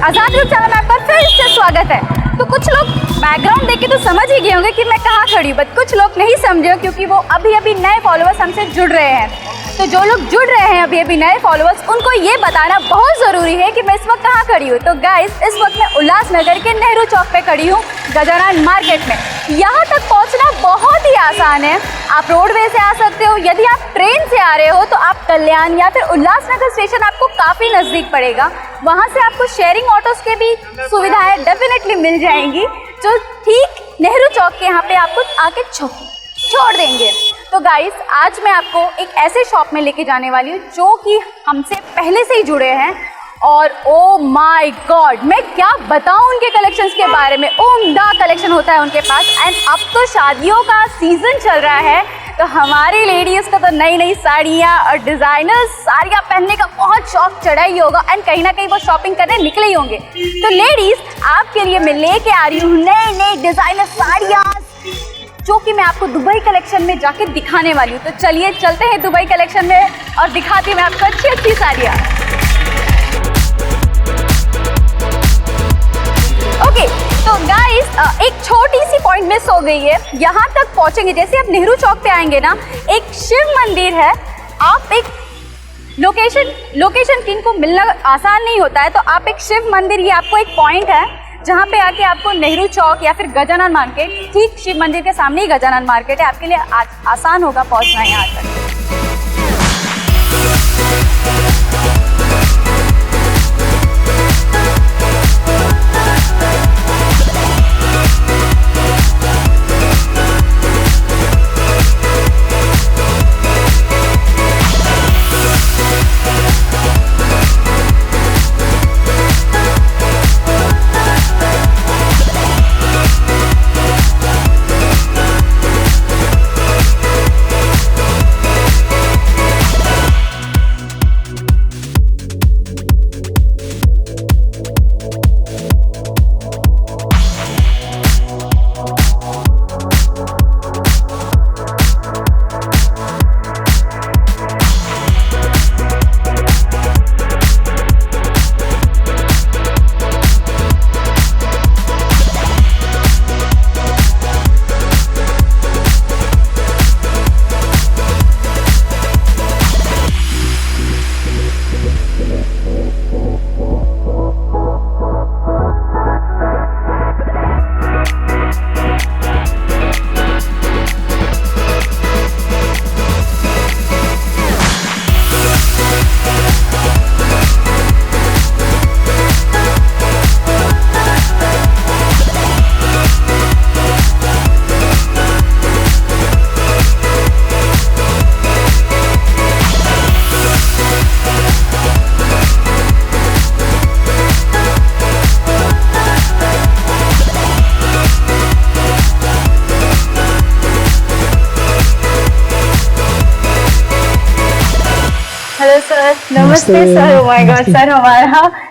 आजाद group channel में आपका फिर से स्वागत है। तो कुछ लोग बैकग्राउंड देख के तो समझ ही गए होंगे कि मैं कहाँ खड़ी हूँ, बट कुछ लोग नहीं समझे क्योंकि वो अभी अभी नए फॉलोअर्स हमसे जुड़ रहे हैं। तो जो लोग जुड़ रहे हैं अभी अभी नए फॉलोअर्स, उनको ये बताना बहुत ज़रूरी है कि मैं इस वक्त कहाँ खड़ी हूँ। तो गाइस, इस वक्त मैं उल्लासनगर के नेहरू चौक पे खड़ी हूँ, गजानन मार्केट में। यहाँ तक पहुँचना बहुत ही आसान है। आप रोडवे से आ सकते हो, यदि आप ट्रेन से आ रहे हो तो आप कल्याण या फिर उल्लासनगर स्टेशन आपको काफ़ी नज़दीक पड़ेगा। वहाँ से आपको शेयरिंग ऑटोज़ के भी सुविधाएँ डेफिनेटली मिल जाएंगी, जो ठीक नेहरू चौक के यहाँ पे आपको आके छोड़ देंगे। तो गाइस, आज मैं आपको एक ऐसे शॉप में लेके जाने वाली हूँ जो कि हमसे पहले से ही जुड़े हैं, और ओ माय गॉड, मैं क्या बताऊँ उनके कलेक्शंस के बारे में। उम्दा कलेक्शन होता है उनके पास। एंड अब तो शादियों का सीज़न चल रहा है, तो हमारी लेडीज़ को तो नई नई साड़ियाँ और डिज़ाइनर साड़ियाँ पहनने का बहुत शौक चढ़ा ही होगा, एंड कहीं ना कहीं वो शॉपिंग करने निकले ही होंगे। तो लेडीज़, आपके लिए मैं लेके आ रही हूँ नई नई डिज़ाइनर साड़ियाँ, जो कि मैं आपको दुबई कलेक्शन में जाके दिखाने वाली हूँ। तो चलिए चलते हैं दुबई कलेक्शन में और दिखाती हूँ मैं आपको अच्छी अच्छी साड़ियाँ। ओके, तो गाइस, एक छोटी सी पॉइंट मिस हो गई है। यहाँ तक पहुँचेंगे, जैसे आप नेहरू चौक पे आएंगे ना, एक शिव मंदिर है। आप एक लोकेशन किनको मिलना आसान नहीं होता है, तो आप एक शिव मंदिर, ये आपको एक पॉइंट है जहाँ पे आके आपको नेहरू चौक या फिर गजानन मार्केट, ठीक शिव मंदिर के सामने ही गजानन मार्केट है, आपके लिए आसान होगा पहुँचना यहाँ तक। नमस्ते sir. Oh my God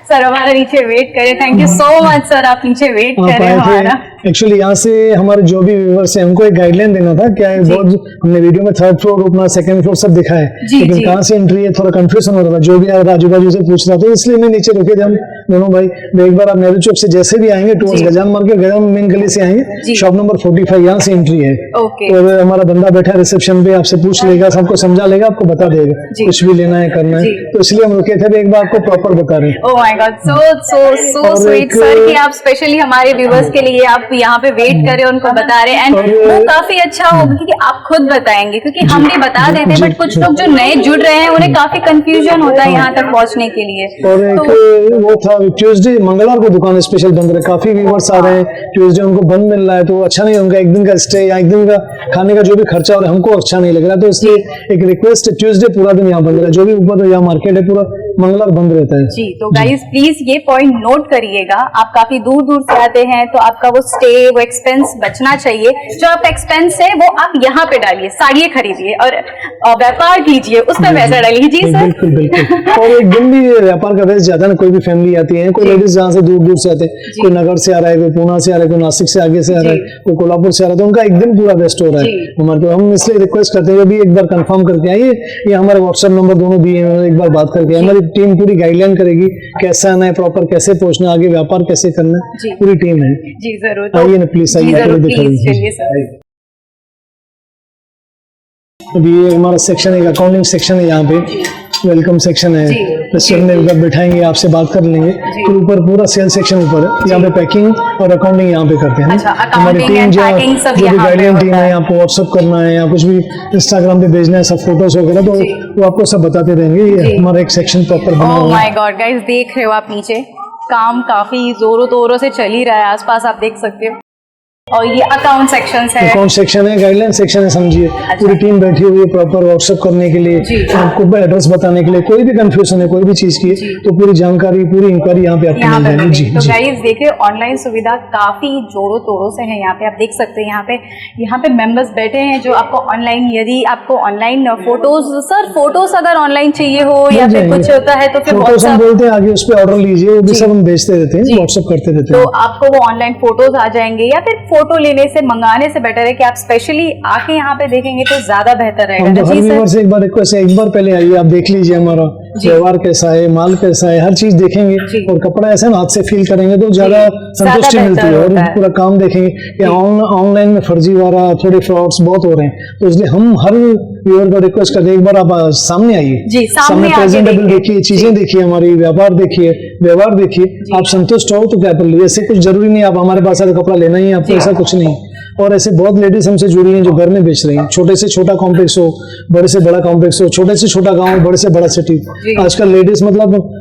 sir, हमारा नीचे वेट करे। Thank you so much sir, आप नीचे वेट करें हमारा। एक्चुअली यहाँ से हमारे जो भी व्यूअर्स हैं उनको एक गाइडलाइन देना था। क्या है, बहुत हमने वीडियो में थर्ड फ्लोर, अपना सेकंड फ्लोर सब दिखा है, लेकिन कहाँ से एंट्री है थोड़ा कंफ्यूजन हो रहा था। जो भी आजू बाजू से पूछ रहा था, इसलिए मैं नीचे रुके थे हम दोनों भाई। एक बार आप नेहरू चौक से जैसे भी आएंगे towards Gajanan market, Gajanan main गली से आएंगे, शॉप नंबर 45 यहाँ से एंट्री है। और हमारा बंदा बैठा है रिसेप्शन पे, आपसे पूछ लेगा, सबको समझा लेगा, आपको बता देगा कुछ भी लेना है करना है। तो इसलिए हम रुके थे, एक बार आपको प्रॉपर बता रहे हैं। Oh my God, so sweet sir कि आप स्पेशली हमारे व्यूअर्स के लिए आप यहाँ पे वेट कर रहे हो, उनको बता रहे हैं। एंड वो काफी अच्छा होगा क्योंकि आप खुद बताएंगे, क्योंकि हम भी बता देते हैं, बट कुछ लोग जो नए जुड़ रहे हैं उन्हें काफी कंफ्यूजन होता है यहाँ तक पहुँचने के लिए। और एक वो था ट्यूसडे, मंगलवार को दुकान स्पेशल बंद रहे, काफी व्यूअर्स आ रहे हैं। ट्यूसडे उनको बंद मिल रहा है तो अच्छा नहीं, उनका एक दिन का स्टे या एक दिन का खाने का जो भी खर्चा हो रहा है, हमको अच्छा नहीं लग रहा। तो इसलिए एक रिक्वेस्ट है, ट्यूसडे पूरा दिन यहाँ बंद रहा है। जो भी ऊपर यहाँ मार्केट है पूरा मंगलवार बंद रहता है। जी, तो गाइस प्लीज ये पॉइंट नोट करिएगा। आप काफी दूर दूर से आते हैं तो आपका वो स्टे, वो एक्सपेंस बचना चाहिए। जो आपका एक्सपेंस है वो आप यहाँ पे डालिए, साड़ियाँ खरीदिए और व्यापार कीजिए, उस पर पैसा डालिए। जी सर, बिल्कुल बिल्कुल। और एक दिन भी व्यापार का वेस्ट जाता है ना, कोई भी फैमिली आती है, कोई लेडीज जहाँ से दूर दूर से आते हैं, कोई नगर से आ रहा है, कोई पूना से आ रहा है, कोई नासिक से आगे से आ रहा है, कोई कोल्हापुर से आ रहा है, तो उनका एक दिन पूरा वेस्ट हो रहा है हमारे। तो हम इसलिए रिक्वेस्ट करते हैं, अभी एक बार कंफर्म करके आइए, ये हमारे व्हाट्सएप नंबर दोनों दिए हैं, एक बार बात करके हमारी टीम पूरी गाइडलाइन करेगी, कैसे आना है, प्रॉपर कैसे पहुंचना, आगे व्यापार कैसे करना है, पूरी टीम है। जी जरूर। आइए ना प्लीज, आइए चलिए सर। अभी ये हमारा सेक्शन है, अकाउंटिंग सेक्शन है, यहाँ पे वेलकम सेक्शन है, रेस्टोरेंट में उधर बैठाएंगे, आपसे बात कर लेंगे। फिर ऊपर पूरा सेल सेक्शन ऊपर है, यहाँ पे पैकिंग और अकाउंटिंग यहाँ पे करते हैं। अच्छा, हमारी टीम जो गाइडलाइन टीम है, आपको व्हाट्सअप करना है या कुछ भी इंस्टाग्राम पे भेजना है, सब फोटोज वगैरह, तो वो आपको सब बताते रहेंगे। ये हमारा एक सेक्शन प्रॉपर बना हुआ है। ओह माय गॉड गाइस, देख रहे हो आप नीचे काम काफी जोरों तोरों से चल ही रहा है, आसपास आप देख सकते हो। और ये अकाउंट सेक्शन है, अकाउंट सेक्शन है, गाइडलाइन सेक्शन है, समझिए। पूरी टीम बैठी हुई है प्रॉपर व्हाट्सएप करने के लिए, आपको एड्रेस बताने के लिए, कोई भी कंफ्यूजन है कोई भी चीज की, तो पूरी जानकारी, पूरी इंक्वायरी यहाँ पे आपको मिल जाएगी। जी तो गाइस देखिए, ऑनलाइन सुविधा काफी जोरों तोरों से है यहाँ पे, आप देख सकते हैं। यहाँ पे मेंबर्स बैठे हैं जो आपको ऑनलाइन, यदि आपको ऑनलाइन फोटोज, सर फोटोज अगर ऑनलाइन चाहिए हो या फिर कुछ होता है तो फिर व्हाट्सएप बोलते हैं, आगे उस पर ऑर्डर लीजिए, वो भी सब हम भेजते रहते हैं, व्हाट्सएप करते रहते हैं, तो आपको वो ऑनलाइन फोटोज आ जाएंगे। या फिर फोटो लेने से, मंगाने से बेटर है कि आप स्पेशली आके यहाँ पे देखेंगे तो ज्यादा बेहतर रहेगा। तो हर व्यूअर से एक बार रिक्वेस्ट है, एक बार पहले आइए, आप देख लीजिए हमारा व्यवहार कैसा है, माल कैसा है, हर चीज देखेंगे, और कपड़ा ऐसा ना हाथ से फील करेंगे तो ज्यादा संतुष्टि मिलती है। और पूरा काम देखेंगे कि ऑनलाइन में फर्जीवाड़ा, थोड़े फ्रॉड्स बहुत हो रहे हैं, तो इसलिए हम हर व्यूअर को रिक्वेस्ट करते हैं, एक बार आप सामने आइए, सामने प्रेजेंटेबल देखिए, चीजें देखिए, हमारी व्यापार देखिए, व्यवहार देखिए, आप संतुष्ट हो तो क्या कर लीजिए। ऐसे कुछ जरूरी नहीं आप हमारे पास आकर कपड़ा लेना ही है आपको, ऐसा कुछ नहीं। और ऐसे बहुत लेडीज हमसे जुड़ी हैं जो घर में बेच रही हैं, छोटे से छोटा कॉम्प्लेक्स हो, बड़े से बड़ा कॉम्प्लेक्स हो, छोटे से छोटा गांव, बड़े से बड़ा सिटी, आजकल लेडीज मतलब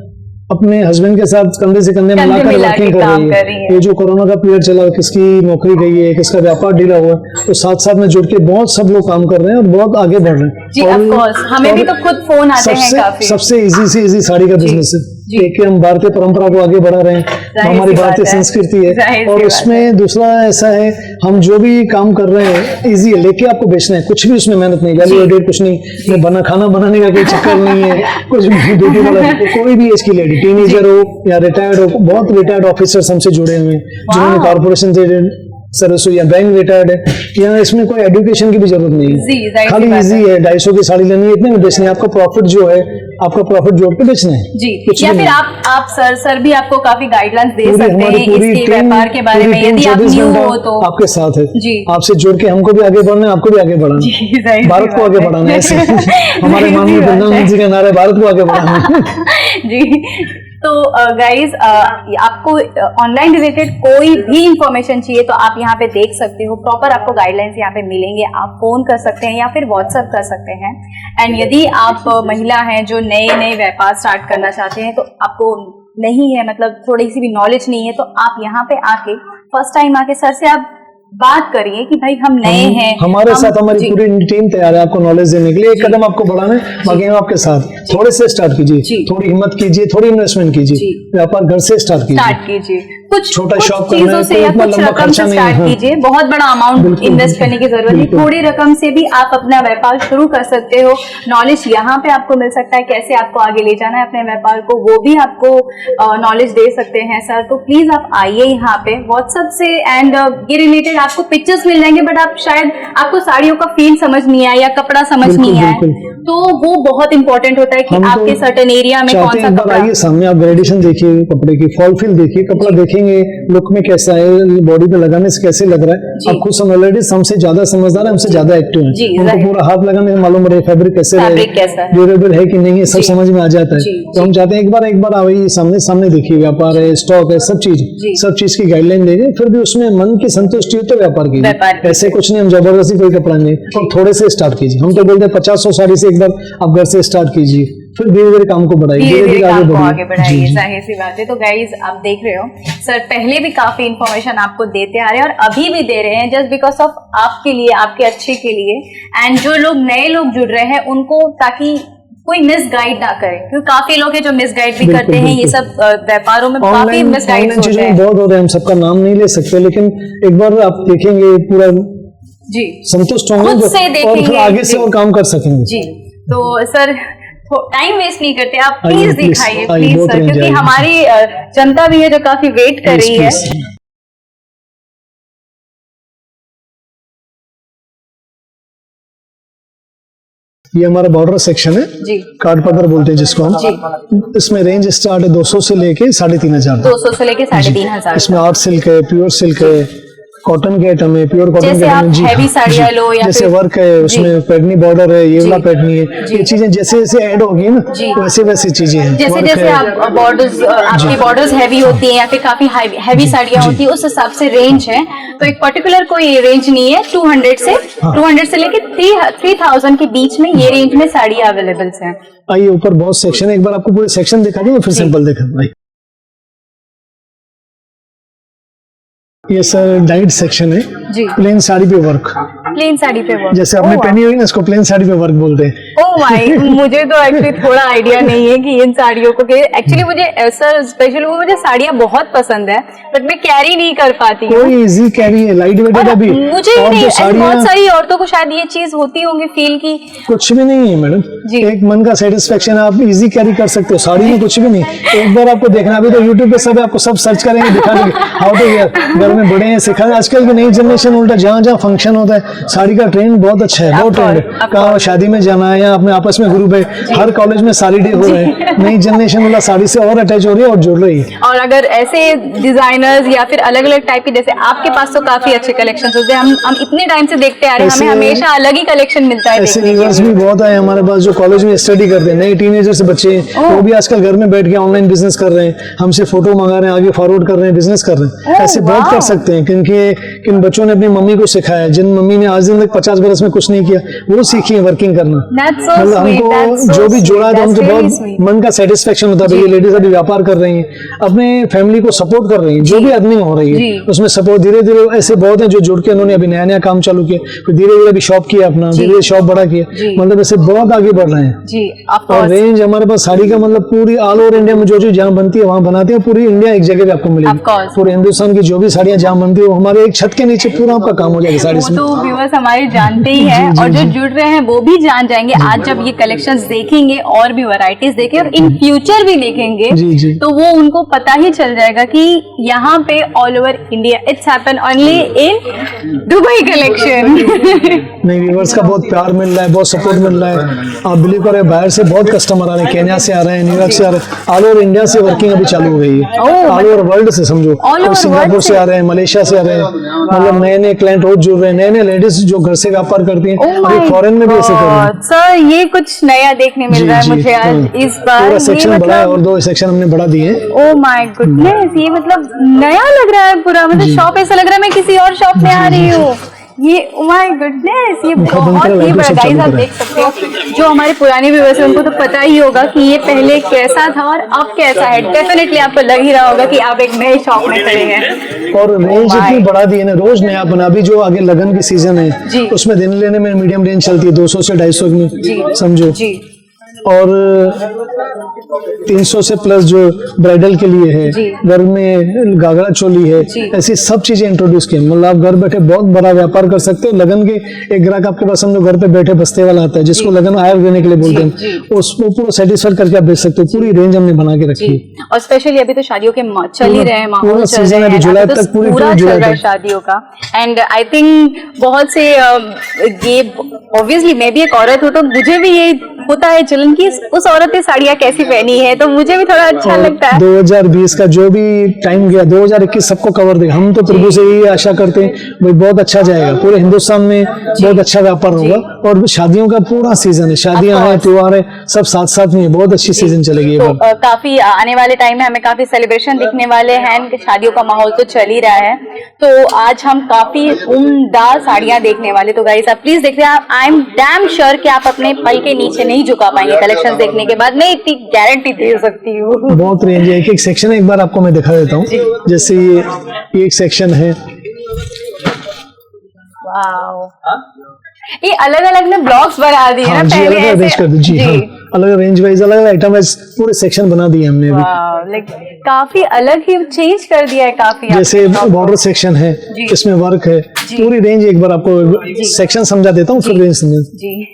अपने हस्बैंड के साथ कंधे से कंधे मिलाकर वर्किंग कर रही है। ये जो कोरोना का पीरियड चला, किसकी नौकरी गई है, किसका व्यापार ढीला हुआ है, तो साथ साथ में जुड़ के बहुत सब लोग काम कर रहे हैं और बहुत आगे बढ़ रहे हैं। जी, ऑफ कोर्स हमें भी तो खुद फोन आते हैं काफी। सबसे इजी से इजी साड़ी का बिजनेस है, एक हम भारतीय परंपरा को आगे बढ़ा रहे हैं, हमारी भारतीय संस्कृति है, और उसमें दूसरा ऐसा है, हम जो भी काम कर रहे हैं इजी है, लेके आपको बेचना है, कुछ भी उसमें मेहनत नहीं, वैल्यू एडेड कुछ नहीं, बना खाना बनाने का कोई चक्कर नहीं है, कुछ भी ड्यूटी वाला, कोई भी एज की लेडी, टीनेजर हो या रिटायर्ड हो, बहुत रिटायर्ड ऑफिसर्स हमसे जुड़े हुए हैं जिन्होंने कॉर्पोरेशन से सर्विस या बैंक रिटायर्ड है, यहाँ इसमें कोई एजुकेशन की भी जरूरत नहीं है, खाली इजी है, 250 की साड़ी लेनी है, इतने में बेचनी है, आपका प्रॉफिट जो है, आपका प्रॉफिट जोड़ के बेचना है जी। या फिर आप सर भी आपको काफी गाइडलाइंस दे सकते हैं इसके व्यापार के बारे में, यदि आप न्यू हो तो आपके साथ है जी, आपसे जुड़ के हमको भी आगे बढ़ना है, आपको भी आगे बढ़ाना है, भारत को आगे बढ़ाना है, ऐसे हमारे माननीय प्रधानमंत्री का नारा है, भारत को आगे बढ़ाना है जी। तो गाइज आपको ऑनलाइन रिलेटेड कोई भी इंफॉर्मेशन चाहिए तो आप यहाँ पे देख सकते हो, प्रॉपर आपको गाइडलाइंस यहाँ पे मिलेंगे, आप फोन कर सकते हैं या फिर व्हाट्सएप कर सकते हैं। एंड यदि आप महिला हैं जो नए व्यापार स्टार्ट करना चाहते हैं, तो आपको नहीं है, मतलब थोड़ी सी भी नॉलेज नहीं है, तो आप यहाँ पे आके फर्स्ट टाइम आके सर से आप बात करिए कि भाई हम नए हैं, हमारे साथ हमारी पूरी टीम तैयार है आपको नॉलेज देने के लिए। एक कदम आपको बढ़ाना है, बाकी हम आपके साथ, थोड़े से स्टार्ट कीजिए, थोड़ी हिम्मत कीजिए, थोड़ी इन्वेस्टमेंट कीजिए, व्यापार घर से स्टार्ट कीजिए, कुछ छोटा शॉप चीजों से या कुछ रकम से स्टार्ट कीजिए, बहुत बड़ा अमाउंट इन्वेस्ट करने की जरूरत नहीं, थोड़ी रकम से भी आप अपना व्यापार शुरू कर सकते हो। नॉलेज यहाँ पे आपको मिल सकता है, कैसे आपको आगे ले जाना है अपने व्यापार को, वो भी आपको नॉलेज दे सकते हैं सर। तो प्लीज आप आइए यहाँ पे व्हाट्सएप से, एंड ये रिलेटेड आपको पिक्चर्स मिल जाएंगे, बट आप शायद आपको साड़ियों का फील समझ नहीं आया या कपड़ा समझ नहीं आया, तो वो बहुत इंपॉर्टेंट होता है कि आपके सर्टेन एरिया में कौन सा कपड़ा। आइए सामने, आप ग्रेडेशन देखिए, कपड़े की फॉल फिल देखिए, कपड़ा देखेंगे लुक में कैसा है, बॉडी पे लगाने से कैसे लग रहा है, आप खुद समझ, लेडीज हमसे ज्यादा समझदार है, हमसे ज्यादा एक्टिव है, उनको पूरा हाथ लगाने में मालूम रहे फैब्रिक कैसे है, ड्यूरेबल है कि नहीं है, सब समझ में आ जाता है। तो हम चाहते हैं एक बार आइए सामने देखिए, व्यापार है, स्टॉक है, सब चीज की गाइडलाइन देंगे, फिर भी उसमें मन की संतुष्टि हो तो व्यापार कीजिए, ऐसे कुछ नहीं हम जबरदस्ती कोई कपड़ा नहीं, और थोड़े से स्टार्ट कीजिए। हम तो बोलते हैं 50-100 साड़ी से एक बार आप घर से स्टार्ट कीजिए, फिर धीरे धीरे काम को बढ़ाइए, धीरे धीरे आगे बढ़ाइए, जाहिर सी बात है। तो गाइज आप देख रहे हो सर पहले भी काफी इंफॉर्मेशन आपको देते आ रहे हैं और अभी भी दे रहे हैं, जस्ट बिकॉज ऑफ आपके लिए, आपके अच्छे के लिए, एंड जो लोग नए लोग जुड़ रहे हैं उनको, ताकि कोई मिस गाइड ना करे, क्योंकि काफी लोग हैं जो मिस गाइड भी करते हैं, ये सब व्यापारों में काफी मिस गाइड होते हैं, बहुत हो रहे हैं, हम सबका नाम नहीं ले सकते, लेकिन एक बार आप देखेंगे पूरा जी, संतुष्ट होंगे और फिर आगे से और काम कर सकेंगे जी। तो सर टाइम वेस्ट नहीं करते, आप प्लीज दिखाइए प्लीज सर, क्योंकि हमारी जनता भी है जो काफी वेट कर रही है। ये हमारा बॉर्डर सेक्शन है जी, काट पदर बोलते हैं जिसको हम। इसमें रेंज स्टार्ट है 200 से लेके 3,500 तक। 200 से लेके 3,500। इसमें आर्ट सिल्क है, प्योर सिल्क है, कॉटन के आइटम है, प्योर कॉटन के आइटम है जी। हैवी साड़ियाँ लो या जैसे फिर वर्क है उसमें पैटनी बॉर्डर है, ये वाला पैटनी है, ये चीजें जैसे जैसे ऐड होगी ना वैसे वैसे चीजें हैं। जैसे जैसे आप बॉर्डर्स आपकी बॉर्डर्स हैवी होती हैं या फिर काफी हैवी साड़ियाँ होती हैं, उस हिसाब से रेंज है। तो एक पर्टिकुलर कोई रेंज नहीं है, 200 से लेके 3,000 के बीच में ये रेंज में साड़ियाँ अवेलेबल हैं। आइए ऊपर बहुत सेक्शन है, एक बार आपको पूरे सेक्शन दिखा दूं फिर सिंपल दिखा दूं। ये सर डाइट सेक्शन है जी, प्लेन साड़ी पे वर्क। प्लेन साड़ी पे वर्क, जैसे आपने पहनी हुई ना इसको प्लेन साड़ी पे वर्क बोलते हैं। ओह माय, मुझे तो एक्चुअली थोड़ा आइडिया नहीं है कि इन साड़ियों को, एक्चुअली मुझे सर स्पेशली वो मुझे साड़ियाँ बहुत पसंद है बट मैं कैरी नहीं कर पाती हूँ। कोई इजी कैरी है, लाइट वेट है अभी। मुझे ही नहीं, बहुत सारी औरतों को शायद ये चीज होती होंगी फील की। कुछ भी नहीं है मैडम, एक मन का सेटिस्फेक्शन, आप इजी कैरी कर सकते हो। साड़ी में कुछ भी नहीं, एक बार आपको देखना, अभी तो यूट्यूब पे सब आपको सब सर्च करेंगे दिखा देंगे हाउ टू घर में बड़े हैं सिखा। आजकल की नई जनरेशन उल्टा जहाँ जहाँ फंक्शन होता है साड़ी का ट्रेंड बहुत अच्छा है, बहुत ट्रेंड है। कहाँ शादी में जाना है या अपने आपस में ग्रुप है, हर कॉलेज में साड़ी डे हो रहा है। नई जनरेशन वाला साड़ी से और अटैच हो रही है और जुड़ रही है। और अगर ऐसे डिजाइनर्स या फिर अलग अलग टाइप के, जैसे आपके पास तो काफी अच्छे कलेक्शन होते हैं, हम इतने टाइम से देखते आ रहे हैं, हमें हमेशा अलग ही कलेक्शन मिलता है। ऐसे व्यूअर्स भी बहुत आए हमारे पास जो कॉलेज में स्टडी करते हैं, नए टीनेजर्स बच्चे, वो भी आजकल घर में बैठ के ऑनलाइन बिजनेस कर रहे हैं, हमसे फोटो मंगा रहे हैं, आगे फॉरवर्ड कर रहे हैं, बिजनेस कर रहे हैं। ऐसे बहुत कर सकते हैं क्योंकि किन बच्चों ने अपनी मम्मी को सिखाया, जिन मम्मी ने आज दिन तक 50 बरस में कुछ नहीं किया, वो सीखी है वर्किंग करना। मतलब हमको जो भी जुड़ा तो हमको बहुत मन का सेटिस्फेक्शन होता है। ये लेडीज अभी व्यापार कर रही हैं, अपने फैमिली को सपोर्ट कर रही हैं, जो भी अर्निंग हो रही है उसमें सपोर्ट। धीरे धीरे ऐसे बहुत हैं जो जुड़ के उन्होंने अभी नया नया काम चालू किया, फिर धीरे धीरे अभी शॉप किया अपना, धीरे धीरे शॉप बड़ा किया, मतलब ऐसे बहुत आगे बढ़ रहे हैं जी। और रेंज हमारे पास साड़ी का मतलब पूरी ऑल ओवर इंडिया में जो जहाँ बनती है वहाँ बनाते हैं, पूरी इंडिया एक जगह पे आपको मिलेगी। पूरे हिंदुस्तान की जो भी साड़ियाँ जहाँ बनती है वो हमारे एक छत के नीचे पूरा आपका काम हो जाएगा साड़ी से। तो व्यूअर्स हमारे जानते ही हैं और जो जुड़ रहे हैं वो भी जान जाएंगे आज जब ये कलेक्शंस देखेंगे और भी वैरायटीज देखेंगे और इन फ्यूचर भी देखेंगे तो वो उनको पता ही चल जाएगा कि यहाँ पे all over India it's happen only in Dubai collection. नहीं, व्यूअर्स का बहुत प्यार मिल रहा है, बहुत सपोर्ट मिल रहा है। आप बिलीव करें बाहर से बहुत कस्टमर आ रहे हैं, केन्या से आ रहे हैं, न्यूयॉर्क से आ रहे हैं, ऑल ओवर इंडिया से वर्किंग अभी चालू हो गई है, ऑल ओवर वर्ल्ड से समझो, सिंगापुर से आ रहे हैं, मलेशिया से आ रहे हैं, मतलब नए नए क्लाइंट रोज जुड़ रहे हैं, नए नए लेडीज जो घर से व्यापार करती हैं, फॉरेन में भी ऐसे कर रहे हैं। सर ये कुछ नया देखने मिल रहा है मुझे आज इस बार। पूरा सेक्शन बड़ा है और 2 सेक्शन हमने बढ़ा दिए। ओह माय गुडनेस, ये मतलब नया लग रहा है पूरा, मतलब शॉप ऐसा लग रहा है मैं किसी और शॉप में आ रही हूँ। ये ओह माय गुडनेस, ये बहुत ही बड़ा, गाइस आप देख सकते हो, जो हमारे पुराने व्यूअर्स हैं उनको तो पता ही होगा कि ये पहले कैसा था और अब कैसा है। डेफिनेटली आपको लग ही रहा होगा कि आप एक नए शॉप में खड़े हैं। और रेंज इतनी बढ़ा दी है ना, रोज नया बना। अभी जो आगे लगन की सीजन है उसमें दिन लेने में मीडियम रेंज चलती है 200 से 250 में समझो, और 300 से प्लस जो ब्राइडल के लिए है, घर में घाघरा चोली है, ऐसी सब चीजें इंट्रोड्यूस की। मतलब आप घर बैठे बहुत बड़ा व्यापार कर सकते हो। लगन के एक ग्राहक आपके पास समझो घर पे बैठे बस्ते वाला आता है जिसको लगन हायर देने के लिए बोलते हैं, उसको पूरा सेटिस्फाइड करके आप बेच सकते हो। पूरी रेंज हमने बना के रखी है और स्पेशली अभी तो शादियों के चल ही रहे हैं, माहौल चल रहा है, जुलाई तक पूरा चल रहा है शादियों का। एंड आई थिंक बहुत से ये ऑब्वियसली मैं भी एक औरत हूँ तो मुझे भी ये होता है चलन की उस औरत ने साड़ियाँ कैसी पहनी है, तो मुझे भी थोड़ा अच्छा लगता है। 2020 का जो भी टाइम गया 2021 सबको कवर देगा। हम तो प्रभु से यही आशा करते हैं भाई बहुत अच्छा जाएगा, पूरे हिंदुस्तान में बहुत अच्छा व्यापार होगा। और शादियों का पूरा सीजन है, शादियां हैं, त्योहार है, सब साथ साथ में बहुत अच्छी सीजन चलेगी। तो काफी आने वाले टाइम में हमें काफी सेलिब्रेशन दिखने वाले हैं, शादियों का माहौल तो चल ही रहा है, तो आज हम काफी उम्दा साड़ियां देखने वाले। तो गाइस आप प्लीज देख रहे हैं, आई एम डैम श्योर कि आप अपने पल के नीचे नहीं झुका पाएंगे कलेक्शंस देखने के बाद, मैं इतनी गारंटी दे सकती हूँ। बहुत रेंज है, एक एक सेक्शन एक बार आपको मैं दिखा देता हूँ। जैसे ये एक सेक्शन है, वाओ, ये अलग अलग ने ब्लॉक्स बना दिए ना, पहले अलग अलग रेंज कर दी जी, हाँ, अलग रेंज वाइज अलग अलग आइटम वाइज पूरे सेक्शन बना दिए हमने अभी। काफी अलग ही चेंज कर दिया है काफी। जैसे बॉर्डर सेक्शन है, इसमें वर्क है, पूरी रेंज एक बार आपको सेक्शन समझा देता हूँ फिर रेंज समझा। जी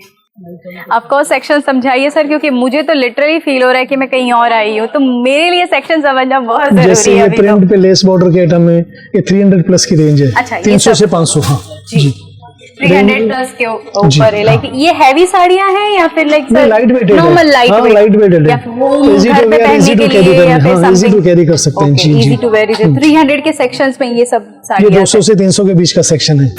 आपको सेक्शन समझाइए सर, क्योंकि मुझे तो लिटरली फील हो रहा है कि मैं कहीं और आई हूँ, तो मेरे लिए सेक्शन समझना बहुत जरूरी है। जैसे ये प्रिंट पे लेस बॉर्डर के आइटम है, ये 300 प्लस की रेंज है। अच्छा, 300 से 500। हाँ जी, 300 प्लस के ऊपर है। लाइक ये हैवी साड़ियां हैं या फिर like light weight normal light weight? Light weight है, घर पे पहनने के लिए या फिर इजी टू कैरी कर सकते हैं। जी इजी टू वेरी। 300 के सेक्शंस में ये सब ये साड़ियां 200 से 300 के बीच का सेक्शन है,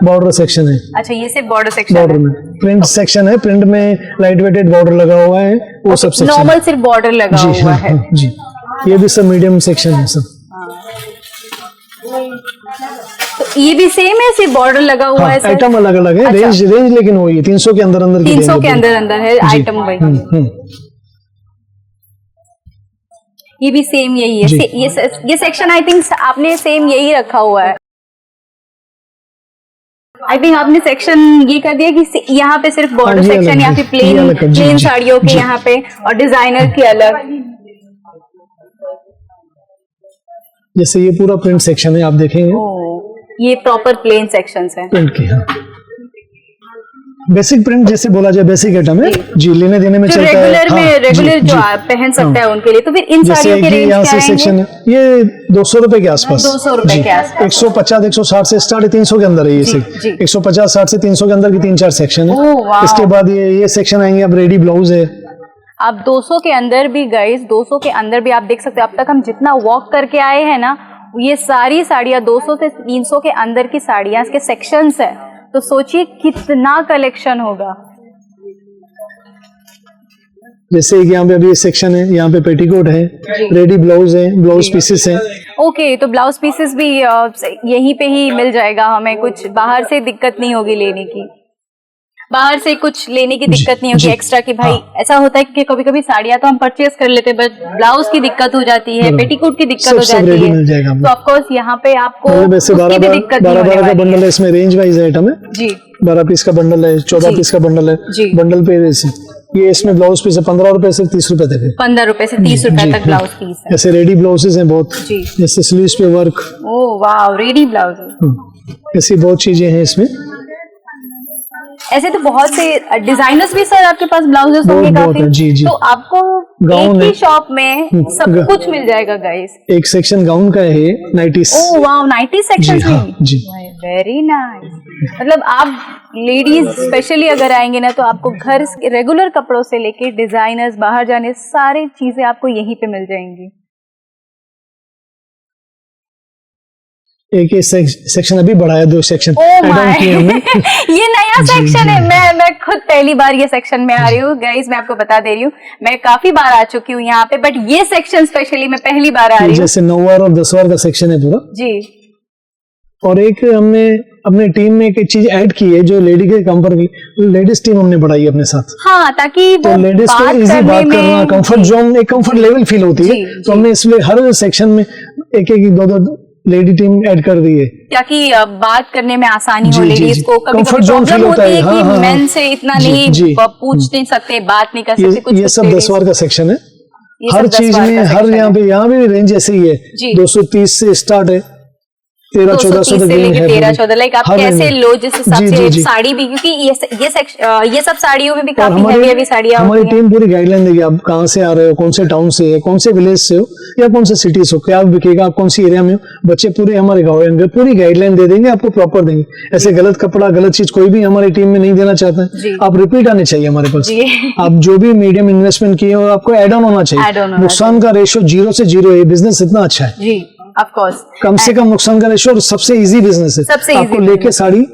बॉर्डर सेक्शन है। अच्छा, ये सिर्फ बॉर्डर सेक्शन बॉर्डर है। में प्रिंट सेक्शन है, प्रिंट में लाइट वेटेड बॉर्डर लगा हुआ है, वो सब सेक्शन नॉर्मल सिर्फ बॉर्डर लगा जी हुआ हाँ, है। हाँ, जी ये भी सब मीडियम सेक्शन है सब। तो ये भी सेम है, सिर्फ बॉर्डर लगा हुआ है सर? आइटम अलग अलग है, रेंज लेकिन वही है 300 के अंदर अंदर 300 के अंदर अंदर है आइटम वही। ये भी सेम यही है। ये सेक्शन आई थिंक आपने सेम यही रखा हुआ है। आई थिंक आपने सेक्शन ये कर दिया कि यहाँ पे सिर्फ बॉर्डर सेक्शन या फिर प्लेन साड़ियों के यहाँ पे और डिजाइनर के अलग। जैसे ये पूरा प्रिंट सेक्शन है, आप देखेंगे ये प्रॉपर प्लेन सेक्शंस है प्रिंट के। हाँ, बेसिक प्रिंट जैसे बोला जाए, बेसिक आइटम है जी, लेने देने में चलता है। रेगुलर जो आप पहन सकते हैं उनके लिए। तो फिर इन साड़ियों के रेंज क्या है? सेक्शन है ये 200 रुपए के आसपास। 200 रुपए के आसपास। 150 160 से स्टार्ट 300 के अंदर है ये। 150 60 से 300 के अंदर की 3-4 सेक्शन है। इसके बाद ये सेक्शन आएंगे, अब रेडी ब्लाउज है। आप 200 के अंदर भी गाइस, 200 के अंदर भी आप देख सकते हो। अब तक हम जितना वॉक करके आए हैं ना, ये सारी साड़ियां 200 से 300 के अंदर की साड़ियां, इसके सेक्शंस है। तो सोचिए कितना कलेक्शन होगा। जैसे यहाँ पे अभी सेक्शन है, यहाँ पे पेटीकोट है, रेडी ब्लाउज है, ब्लाउज पीसेस है। ओके, तो ब्लाउज पीसेस भी यहीं पे ही मिल जाएगा हमें, कुछ बाहर से दिक्कत नहीं होगी लेने की। बाहर से कुछ लेने की दिक्कत नहीं होगी एक्स्ट्रा की भाई। ऐसा होता है कि कभी कभी साड़ियां तो हम परचेज कर लेते हैं, बट ब्लाउज की दिक्कत हो जाती है, पेटीकोट की दिक्कत हो जाती है। तो ऑफकोर्स यहाँ पे आपको उसकी भी दिक्कत नहीं होने वाली है। बंडल है, इसमें रेंज वाइज आइटम है जी। 12 पीस का बंडल है, 14 पीस का बंडल है। बंडल पे ये इसमें ब्लाउज पीस है 15 रुपए से 30 रुपए तक है। 15 रुपए से 30 रुपए तक ब्लाउज पीस है। ऐसे रेडी ब्लाउजेस हैं बहुत, जैसे स्लीव्स पे वर्क। ओह वाव, रेडी ब्लाउज। ऐसी बहुत चीजें हैं इसमें। ऐसे तो बहुत से डिजाइनर्स भी सर आपके पास ब्लाउजेस होंगे काफी। जी। तो आपको एक ही शॉप में सब कुछ मिल जाएगा गाइस। एक सेक्शन गाउन का है, nighties. Oh wow, nighties section जी। Very nice. मतलब आप लेडीज स्पेशली अगर आएंगे ना, तो आपको घर रेगुलर कपड़ों से लेके डिजाइनर्स, बाहर जाने सारी चीजें आपको यहीं पे मिल जाएंगी। एक सेक्शन अभी बढ़ाया, 2 सेक्शन ये नया सेक्शन है। मैं खुद पहली बार ये सेक्शन में आ रही हूँ गाइस, मैं आपको बता दे रही हूँ। मैं काफी बार आ चुकी हूँ यहाँ पे, बट ये सेक्शन स्पेशली मैं पहली बार आ रही हूँ। जैसे 9 वार और 10 वार का सेक्शन है पूरा जी। और एक हमने अपने टीम में एक चीज ऐड की है, जो लेडी के कंफर्ट की लेडीज टीम हमने बढ़ाई अपने साथ। हाँ, ताकि तो लेडीज को इजी बात करना, कंफर्ट जोन, एक कंफर्ट लेवल फील होती है। तो हमने इसलिए हर सेक्शन में एक 2 लेडी टीम ऐड कर दी है, ताकि बात करने में आसानी हो लेडीज को। कभी प्रॉब्लम होती है कि मेन से इतना नहीं पूछ नहीं सकते, बात नहीं कर सकते कुछ। ये सब 10 वार का सेक्शन है। हर चीज में, हर यहाँ भी रेंज ऐसे ही है। 230 से स्टार्ट है, 13-14 तक है। 13-14 लाइक आप कैसे लो जिस हिसाब से साड़ी भी, क्योंकि ये सब साड़ियों में भी काफी हैवी साड़ियां। हमारी टीम पूरी गाइडलाइन देगी, आप कहाँ से आ रहे हो, कौन से टाउन से है, कौन से विलेज से हो या कौन से सिटी से हो, क्या बिकेगा, आप कौन सी एरिया में हो। बच्चे पूरे हमारे गाइड पूरी गाइडलाइन दे देंगे, आपको प्रॉपर देंगे। ऐसे गलत कपड़ा, गलत चीज कोई भी हमारी टीम में नहीं देना चाहता है। आप रिपीट आने चाहिए हमारे पास। आप जो भी मीडियम इन्वेस्टमेंट किए और आपको एड ऑन होना चाहिए। नुकसान का रेशियो 0 से 0 है। बिजनेस इतना अच्छा है, ऑफ कोर्स कम से कम नुकसान का रेशियो, और सबसे इजी बिजनेस है। आपको लेके साड़ी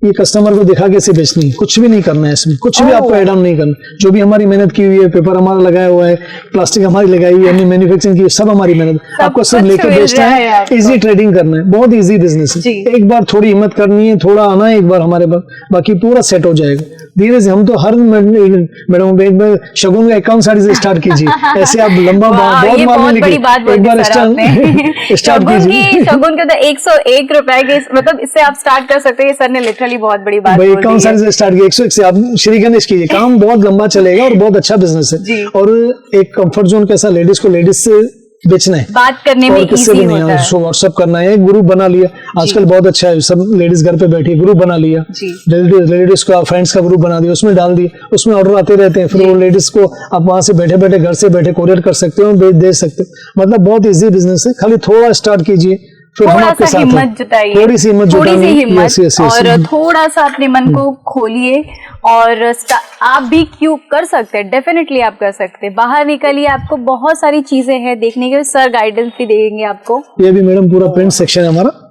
ये कस्टमर को दिखा कैसे बेचनी है, कुछ भी नहीं करना है इसमें, कुछ भी आपको एड ऑन नहीं करना। जो भी हमारी मेहनत की हुई है, पेपर हमारा लगाया हुआ है, प्लास्टिक हमारी लगाई हुई है, हमने मैन्युफैक्चरिंग की, सब हमारी मेहनत। आपको सब लेके बेचना है, इजी ट्रेडिंग करना है, बहुत इजी बिजनेस है। एक बार थोड़ी हिम्मत करनी है, थोड़ा आना है एक बार हमारे पास, बाकी पूरा सेट हो जाएगा धीरे से। हम तो हर मैडम एक बार शगुन का 51 साड़ी से स्टार्ट कीजिए, ऐसे आप लंबा बहुत मालूम बड़ी बात एक बार स्टार्ट कीजिए। शगुन के तो 101 रुपए के, मतलब इससे आप स्टार्ट कर सकते हैं। सर ने लिटरली बहुत बड़ी बात भाई 51 साड़ी से स्टार्ट किया, 101 से आप श्री गणेश कीजिए, काम बहुत लंबा चलेगा और बहुत अच्छा बिजनेस है। और एक कंफर्ट जोन कैसा, लेडीज को लेडीज से बेचना है, बात करने में इजी होता है। व्हाट्सएप करना है, ग्रुप बना लिया आजकल बहुत अच्छा है। सब लेडीज घर पे बैठी ग्रुप बना लिया, लेडीज का फ्रेंड्स का ग्रुप बना दिया, उसमें डाल दिया, उसमें ऑर्डर आते रहते हैं। फिर वो लेडीज को आप वहां से बैठे बैठे घर से बैठे कोरियर कर सकते हो, दे सकते हो। मतलब बहुत इजी बिजनेस है, खाली थोड़ा स्टार्ट कीजिए, फिर हम थोड़ा आपके सा साथ हैं। हिम्मत जुटाइए, थोड़ी सी हिम्मत थोड़ी सी जुटानी, हिम्मत, yes, yes, yes. और थोड़ा सा अपने मन को खोलिए, और आप भी क्यों कर सकते हैं, डेफिनेटली आप कर सकते हैं। बाहर निकलिए, आपको बहुत सारी चीजें हैं देखने के, सर गाइडेंस भी देंगे आपको। ये भी मैडम पूरा प्रिंट सेक्शन है हमारा,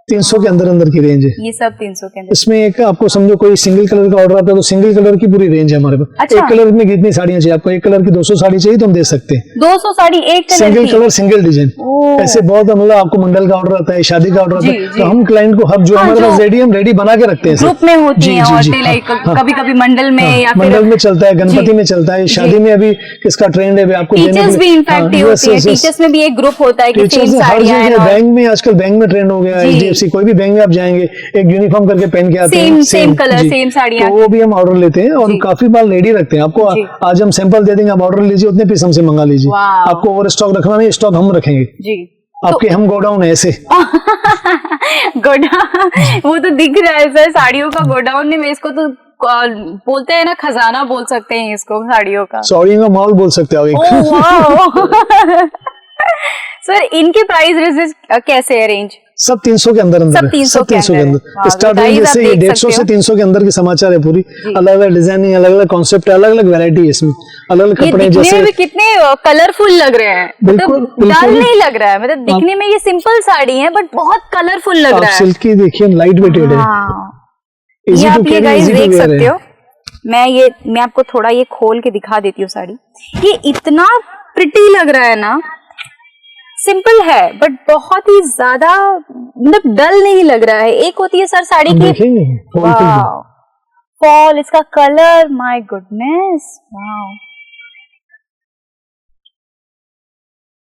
300 के अंदर अंदर की रेंज है। ये सब 300 के अंदर। इसमें एक आपको समझो कोई सिंगल कलर का ऑर्डर आता है तो सिंगल कलर की पूरी रेंज है हमारे पास। अच्छा। एक कलर में कितनी साड़ियां चाहिए आपको? एक कलर की 200 साड़ी चाहिए तो हम दे सकते हैं। 200 साड़ी एक कलर सिंगल की? Colour single design. ओह। ऐसे बहुत मतलब आपको मंडल का ऑर्डर आता है, शादी का ऑर्डर आता जी, है, जी। तो हम क्लाइंट को जो हमारे पास रेडी हम रेडी बना के रखते हैं। ग्रुप में होती हैं औरतें, लाइक कभी कभी मंडल में या फिर मंडल में चलता है, गणपति में चलता है, शादी में अभी किसका ट्रेंड है आपको देने टीचर्स के भी लिए। इनफैक्ट होती है, टीचर्स में भी एक ग्रुप होता है कि सेम हर साड़ियां हैं, जगह, और बैंक में आजकल बैंक में ट्रेंड हो गया है, एचडीएफसी कोई भी बैंक में आप जाएंगे एक यूनिफॉर्म करके पहन के आते हैं, सेम कलर जी। सेम साड़ियां। तो वो भी हम ऑर्डर लेते हैं और काफी बार रेडी रखते हैं आपको। जी। आज हम सैंपल दे देंगे, आप ऑर्डर लीजिए, उतने पीस हमसे मंगा लीजिए। वाह। आपको ओवर स्टॉक रखना नहीं, स्टॉक हम रखेंगे जी। आपके, हम गोडाउन है ऐसे। गोडाउन, वो तो दिख रहा है सर, साड़ियों का गोडाउन नहीं, मैं इसको तो बोलते हैं ना, खजाना बोल सकते हैं इसको, साड़ियों का। साड़ियों का मॉल बोल सकते हो ओह वाओ। सर इनके प्राइस रेंजेस कैसे है, रेंज? सब 300 के अंदर अंदर सब 300 के अंदर। वाह, स्टार्टिंग जैसे ये 150 से 300 के अंदर के समाचार है पूरी। अलग अलग डिजाइनिंग, अलग अलग कॉन्सेप्ट है, अलग अलग वैरायटी है इसमें, अलग अलग ये कपड़े दिखने जैसे में भी कितने कलरफुल लग रहे हैं, बिल्कुल, मतलब बिल्कुल। डल नहीं लग रहा है, मतलब दिखने में ये सिंपल साड़ी है बट बहुत कलरफुल लग आप रहा है। सिल्क की देखिए, लाइट वेटेड है, हाँ। इजी ये टू आप ये कैरी, गाइस इजी टू देख वेयर सकते है। हो, मैं आपको थोड़ा ये खोल के दिखा देती हूँ साड़ी। ये इतना प्रिटी लग रहा है ना, सिंपल है बट बहुत ही ज्यादा मतलब डल नहीं लग रहा है। एक होती है सर साड़ी की फॉल, इसका कलर, माय गुडनेस, वाओ,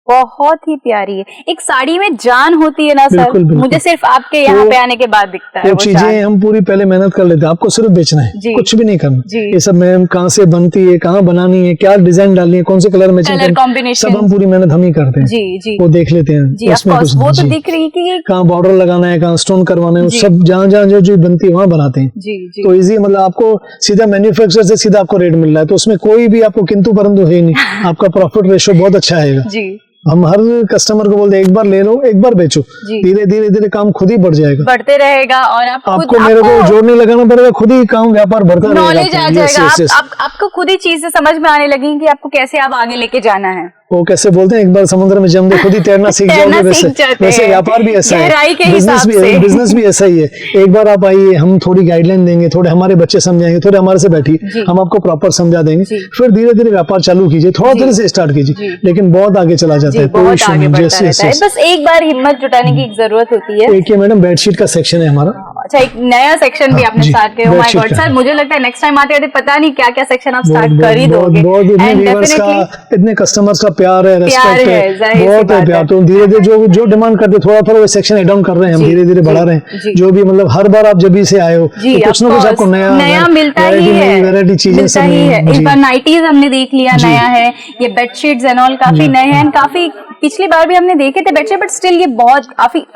बहुत ही प्यारी है। एक साड़ी में जान होती है ना सर, बिल्कुल, बिल्कुल। मुझे सिर्फ आपके यहाँ पे आने के बाद दिखता है वो वो चीजें जान। हम पूरी पहले मेहनत कर लेते हैं, आपको सिर्फ बेचना है, जी। कुछ भी नहीं करना। जी। ये सब मैम कहाँ से बनती है, कहाँ बनानी है, क्या डिजाइन डालनी है, कौन से कलर मैचिंग कलर करनी है, कॉम्बिनेशन, सब हम पूरी मेहनत हम ही करते हैं। जी जी वो देख लेते हैं जी, उसमें ऑफ कोर्स कुछ वो तो जी। दिख रही है कि ये कहाँ बॉर्डर लगाना है, कहाँ स्टोन करवाना है, जी। सब जहाँ जहाँ जो बनती है वहाँ बनाते हैं। जी जी तो इजी, मतलब आपको सीधा मैन्युफैक्चरर से सीधा आपको रेट मिल रहा है, तो उसमें कोई भी आपको किंतु परंतु है ही नहीं। आपका प्रॉफिट रेशियो बहुत अच्छा आएगा। जी, हम हर कस्टमर को बोलते हैं एक बार ले लो, एक बार बेचो, जी। धीरे धीरे धीरे काम खुद ही बढ़ जाएगा। बढ़ते रहेगा और आप खुद आपको मेरे को जोर नहीं लगाना पड़ेगा, खुद ही काम व्यापार बढ़ता रहेगा। नॉलेज आ आपको। Yes, जाएगा। yes, yes. आपको खुद ही चीजें समझ में आने लगेंगी कि आपको कैसे आप आगे लेके जाना है। वो कैसे बोलते हैं, एक बार समुद्र में जम दे खुद ही तैरना सीख तैरना जाओगे। सीख जाते वैसे हैं। व्यापार भी ऐसा है, गहराई के बिजनेस हिसाब से। बिजनेस भी ऐसा ही है। एक बार आप आइए, हम थोड़ी गाइडलाइन देंगे, थोड़े हमारे बच्चे समझाएंगे, थोड़े हमारे से बैठिए, जी। हम आपको प्रॉपर समझा देंगे, जी। फिर धीरे धीरे व्यापार चालू कीजिए, थोड़ा जी। धीरे से स्टार्ट कीजिए, जी। लेकिन बहुत आगे चला जाता जी, है। कोई बहुत इशू आगे नहीं। बढ़ता Yes, yes, रहता है, yes. बस एक बार हिम्मत जुटाने की जरूरत होती है। एक ये मैडम बेडशीट का सेक्शन है हमारा। अच्छा, एक नया सेक्शन भी आपने जी, स्टार्ट किया। माय बेडशीट गॉड का। सर, मुझे लगता है नेक्स्ट टाइम आते आते पता नहीं क्या क्या सेक्शन आप बहुत- स्टार्ट कर ही बहुत- दोगे। बहुत इतने एंड व्यूअर्स का, डेफिनेटली इतने कस्टमर्स का प्यार है, रिस्पेक्ट है, है, जाहिर सी बहुत है बात प्यार। है। तो धीरे धीरे जो डिमांड करते थोड़ा थोड़ा वो सेक्शन एड ऑन कर रहे हैं हम, जी, धीरे धीरे बढ़ा जी, रहे जी। हैं। जो भी मतलब हर बार आप जब भी से आए हो जी, तो कुछ ना of कुछ course, आपको नया नया मिलता ही है, वैरायटी चीजें मिलता सब ही नई। है। इस जी। बार नाइटीज हमने देख लिया, जी। नया है। ये बेडशीट्स एंड ऑल काफी नए हैं, काफी पिछली बार भी हमने देखे थे बेडशीट, बट स्टिल ये बहुत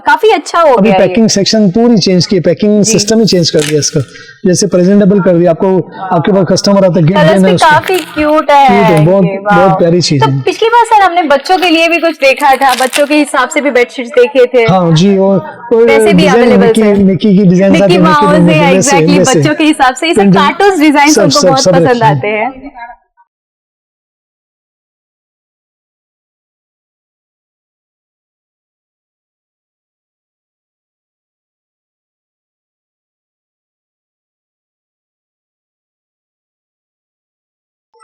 काफी अच्छा हो अभी गया है ये। पैकिंग सेक्शन पूरी चेंज की, पैकिंग सिस्टम ही चेंज कर दिया इसका, जैसे प्रेजेंटेबल कर दिया। आपको आपके पास कस्टमर आता है, गिफ्ट कलर्स देना भी है उसको। काफी क्यूट है, Cute है, बहुत- ये, वाह। बहुत प्यारी चीज तो है। पिछली बार सर हमने बच्चों के लिए भी कुछ देखा था, बच्चों के हिसाब से भी बेडशीट्स देखे थे। हाँ जी, और वैसे भी अवेलेबल है। मिक्की की डिजाइन मिक्की माउस है, एग्जैक्टली, बच्चों के हिसाब से ये सब कार्टून डिजाइन उनको बहुत पसंद आते हैं।